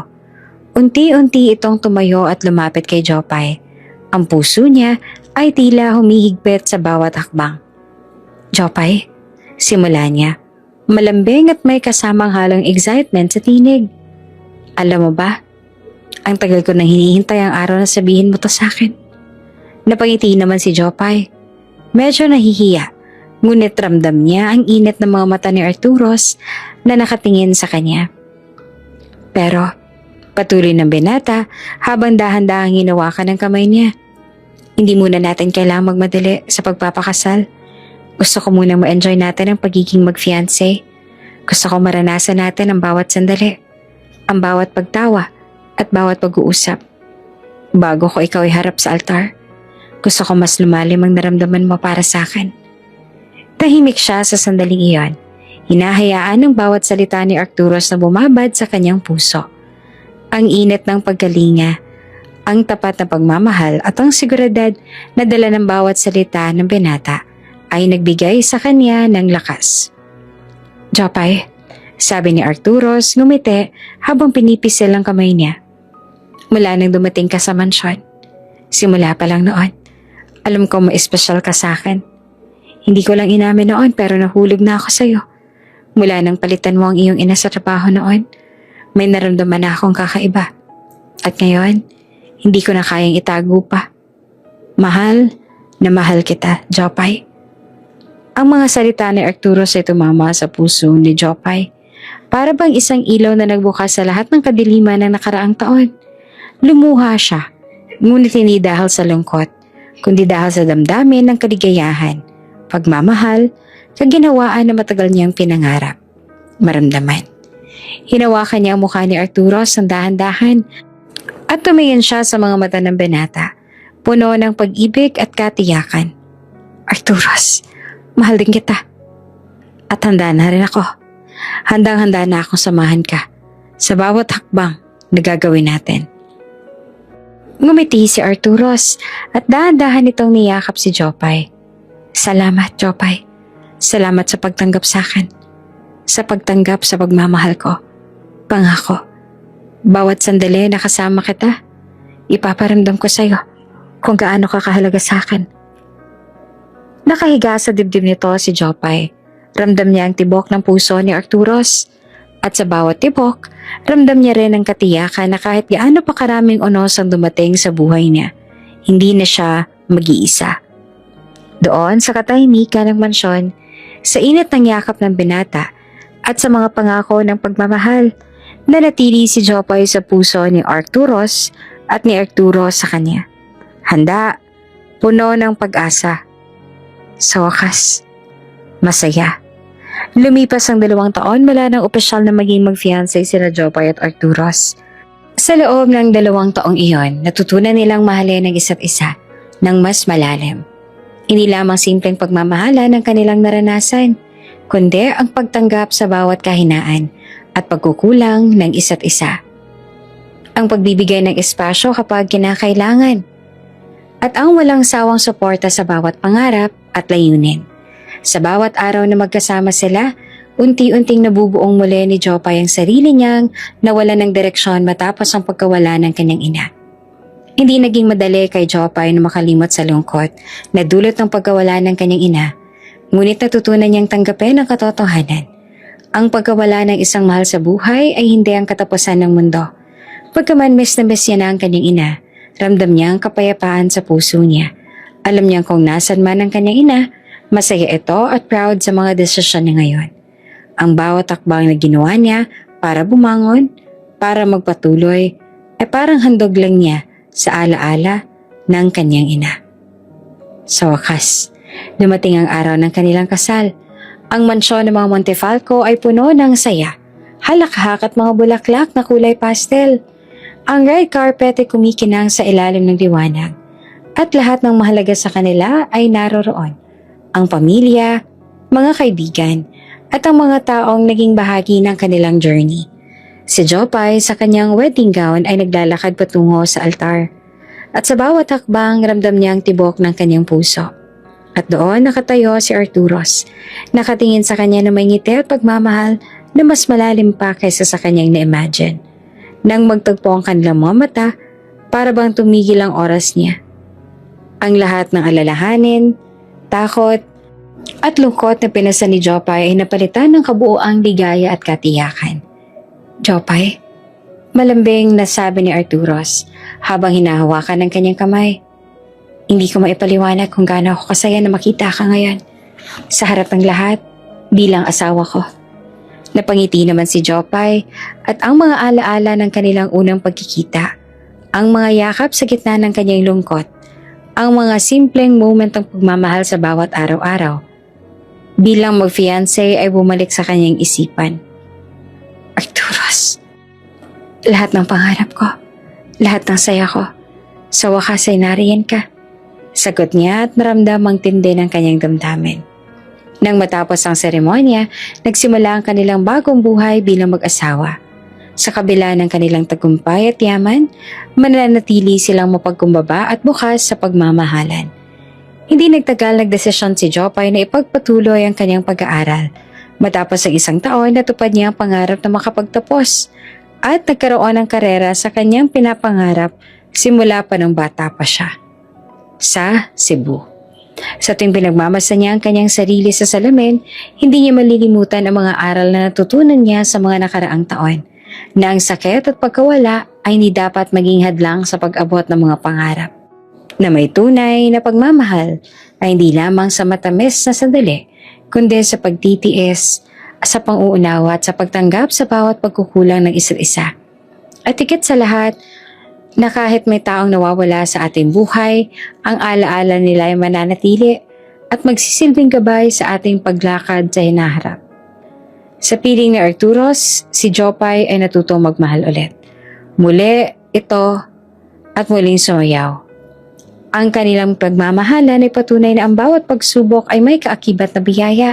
Unti-unti itong tumayo at lumapit kay Jopay. Ang puso niya ay tila humihigpit sa bawat hakbang. Jopay, simula niya. Malambing at may kasamang halong excitement sa tinig. Alam mo ba, ang tagal ko nang hinihintay ang araw na sabihin mo to sa akin. Napangiti naman si Jopay. Medyo nahihiya, ngunit ramdam niya ang init ng mga mata ni Arturos na nakatingin sa kanya. Pero patuloy ng binata habang dahan-dahang hinawakan ang kamay niya. Hindi muna natin kailangang magmadali sa pagpapakasal. Gusto ko munang ma-enjoy natin ang pagiging mag-fiancé. Gusto ko maranasan natin ang bawat sandali, ang bawat pagtawa at bawat pag-uusap. Bago ko ikaw iharap sa altar, gusto ko mas lumalim ang naramdaman mo para sa akin. Tahimik siya sa sandaling iyon. Hinahayaan ng bawat salita ni Arturos na bumabad sa kanyang puso. Ang init ng pagkalinga, ang tapat na pagmamahal at ang seguridad na dala ng bawat salita ng binata ay nagbigay sa kanya ng lakas. Jopay, sabi ni Arturos ngumiti habang pinipisil ang kamay niya. Mula nang dumating ka sa mansyon, simula pa lang noon, alam ko ma-espesyal ka sa akin. Hindi ko lang inamin noon pero nahulog na ako sa'yo. Mula nang palitan mo ang iyong ina sa trabaho noon, may naramdaman na akong kakaiba. At ngayon, hindi ko na kayang itago pa. Mahal na mahal kita, Jopay. Ang mga salita ni Arturos ay tumama sa puso ni Jopay. Para bang isang ilaw na nagbukas sa lahat ng kadiliman ng nakaraang taon. Lumuha siya, ngunit hindi dahil sa lungkot, kundi dahil sa damdamin ng kaligayahan, pagmamahal, kaginhawaan na matagal niyang pinangarap. Maramdaman. Hinawakan niya ang mukha ni Arturos ng dahan-dahan at tumingin siya sa mga mata ng binata, puno ng pag-ibig at katiyakan. Arturos, mahal din kita. At handa na rin ako. Handang-handa na akong samahan ka sa bawat hakbang na gagawin natin. Ngumiti si Arturos at dahan-dahan itong niyakap si Jopay. Salamat, Jopay. Salamat sa pagtanggap sa akin. Sa pagtanggap sa pagmamahal ko. Pangako, bawat sandali na kasama kita, ipaparamdam ko sa'yo kung gaano ka kahalaga sa akin. Nakahiga sa dibdib nito si Jopay. Ramdam niya ang tibok ng puso ni Arturos. At sa bawat tibok, ramdam niya rin ang katiyakan na kahit gaano pa karaming unos ang dumating sa buhay niya, hindi na siya mag-iisa. Doon sa katahimikan ng mansyon, sa init ng yakap ng binata at sa mga pangako ng pagmamahal, nanatili si Jopay sa puso ni Arturos at ni Arturos sa kanya. Handa, puno ng pag-asa. Sa wakas, masaya. Lumipas ang 2 taon mula ng opisyal na maging mag-fiancé sina Jopay at Arturos. Sa loob ng 2 taong iyon, natutunan nilang mahalin ang isa't isa ng mas malalim. Hindi lamang simpleng pagmamahala ng kanilang naranasan, kundi ang pagtanggap sa bawat kahinaan at pagkukulang ng isa't isa. Ang pagbibigay ng espasyo kapag kinakailangan. At ang walang sawang suporta sa bawat pangarap at layunin. Sa bawat araw na magkasama sila, unti-unting nabubuong muli ni Jopay ang sarili niyang nawalan ng direksyon matapos ang pagkawala ng kanyang ina. Hindi naging madali kay Jopay na makalimot sa lungkot na dulot ng pagkawala ng kanyang ina, ngunit natutunan niyang tanggapin ang katotohanan. Ang pagkawala ng isang mahal sa buhay ay hindi ang katapusan ng mundo. Pagkaman miss na miss niya na ang kanyang ina, ramdam niya ang kapayapaan sa puso niya. Alam niya kung nasan man ang kanyang ina, masaya ito at proud sa mga desisyon niya ngayon. Ang bawat takbang na ginawa niya para bumangon, para magpatuloy, ay parang handog lang niya sa alaala ng kanyang ina. Sa wakas, dumating ang araw ng kanilang kasal. Ang mansyon ng mga Montefalco ay puno ng saya, halakhak at mga bulaklak na kulay pastel. Ang red carpet ay kumikinang sa ilalim ng liwanag at lahat ng mahalaga sa kanila ay naroroon. Ang pamilya, mga kaibigan at ang mga taong naging bahagi ng kanilang journey. Si Jopay sa kanyang wedding gown ay naglalakad patungo sa altar at sa bawat hakbang ramdam niya ang tibok ng kanyang puso. At doon nakatayo si Arturos, nakatingin sa kanya na may ngiti at pagmamahal na mas malalim pa kaysa sa kanyang na-imagine. Nang magtagpo ang kanilang mga mata, para bang tumigil ang oras niya. Ang lahat ng alalahanin, takot, at lungkot na pinasa ni Jopay ay napalitan ng kabuoang ligaya at katiyakan. Jopay, malambing na sabi ni Arturos habang hinahawakan ng kanyang kamay. Hindi ko maipaliwanag kung gaano ako kasaya na makita ka ngayon sa harap ng lahat bilang asawa ko. Napangiti naman si Jopay at ang mga alaala ng kanilang unang pagkikita, ang mga yakap sa gitna ng kanyang lungkot, ang mga simpleng moment ng pagmamahal sa bawat araw-araw. Bilang mag-fiancé ay bumalik sa kanyang isipan. Arturos, lahat ng pangarap ko, lahat ng saya ko, sa wakas ay nariyan ka. Sagot niya at naramdam ang tindi ng kanyang damdamin. Nang matapos ang seremonya, nagsimula ang kanilang bagong buhay bilang mag-asawa. Sa kabila ng kanilang tagumpay at yaman, mananatili silang mapagkumbaba at bukas sa pagmamahalan. Hindi nagtagal nagdesisyon si Jopay na ipagpatuloy ang kanyang pag-aaral. Matapos ang isang taon, natupad niya ang pangarap na makapagtapos at nagkaroon ng karera sa kanyang pinapangarap simula pa nung bata pa siya. Sa Cebu. Sa tuwing pinagmamasa niya ang kanyang sarili sa salamin, hindi niya malilimutan ang mga aral na natutunan niya sa mga nakaraang taon, na ang sakit at pagkawala ay hindi dapat maging hadlang sa pag-abot ng mga pangarap. Na may tunay na pagmamahal ay hindi lamang sa matamis na sandali, kundi sa pagtitiis, sa pang-uunawa at sa pagtanggap sa bawat pagkukulang ng isa't isa. At higit sa lahat, na kahit may taong nawawala sa ating buhay, ang alaala nila ay mananatili at magsisilbing gabay sa ating paglakad sa hinaharap. Sa piling ni Arturos, si Jopay ay natutong magmahal ulit. Muli, ito at muling sumayaw. Ang kanilang pagmamahalan ay patunay na ang bawat pagsubok ay may kaakibat na biyaya.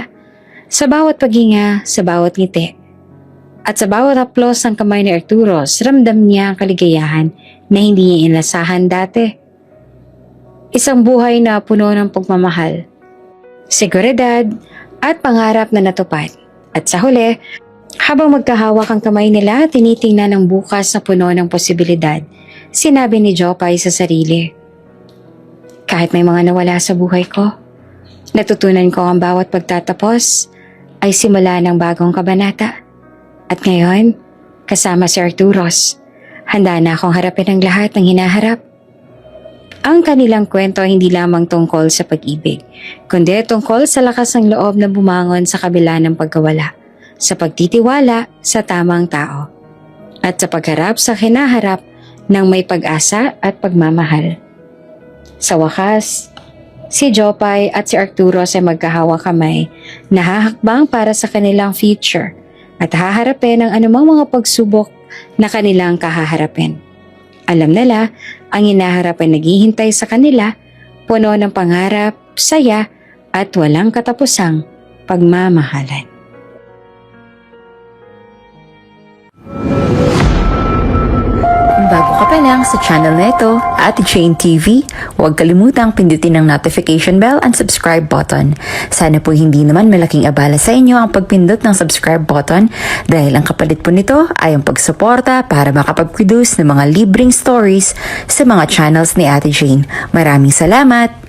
Sa bawat paghinga, sa bawat ngiti. At sa bawat haplos ng kamay ni Arturos, ramdam niya ang kaligayahan na hindi niya inasahan dati. Isang buhay na puno ng pagmamahal, seguridad at pangarap na natupad. At sa huli, habang magkahawak ang kamay nila, tinitingnan ang bukas na puno ng posibilidad. Sinabi ni Jopay sa sarili, kahit may mga nawala sa buhay ko, natutunan ko ang bawat pagtatapos ay simula ng bagong kabanata. At ngayon, kasama si Arturos, handa na akong harapin ang lahat ng hinaharap. Ang kanilang kwento ay hindi lamang tungkol sa pag-ibig, kundi tungkol sa lakas ng loob na bumangon sa kabila ng pagkawala, sa pagtitiwala sa tamang tao, at sa pagharap sa hinaharap ng may pag-asa at pagmamahal. Sa wakas, si Jopay at si Arturos ay magkahawak kamay, nahahakbang para sa kanilang future at haharapin ang anumang mga pagsubok na kanilang kahaharapin. Alam nila, ang hinaharap ay naghihintay sa kanila, puno ng pangarap, saya at walang katapusang pagmamahalan. Bago ka pa lang sa channel na ito, Ate Jane TV, huwag kalimutang pindutin ang notification bell and subscribe button. Sana po hindi naman malaking abala sa inyo ang pagpindot ng subscribe button dahil ang kapalit po nito ay ang pagsuporta para makapag-produce ng mga libreng stories sa mga channels ni Ate Jane. Maraming salamat!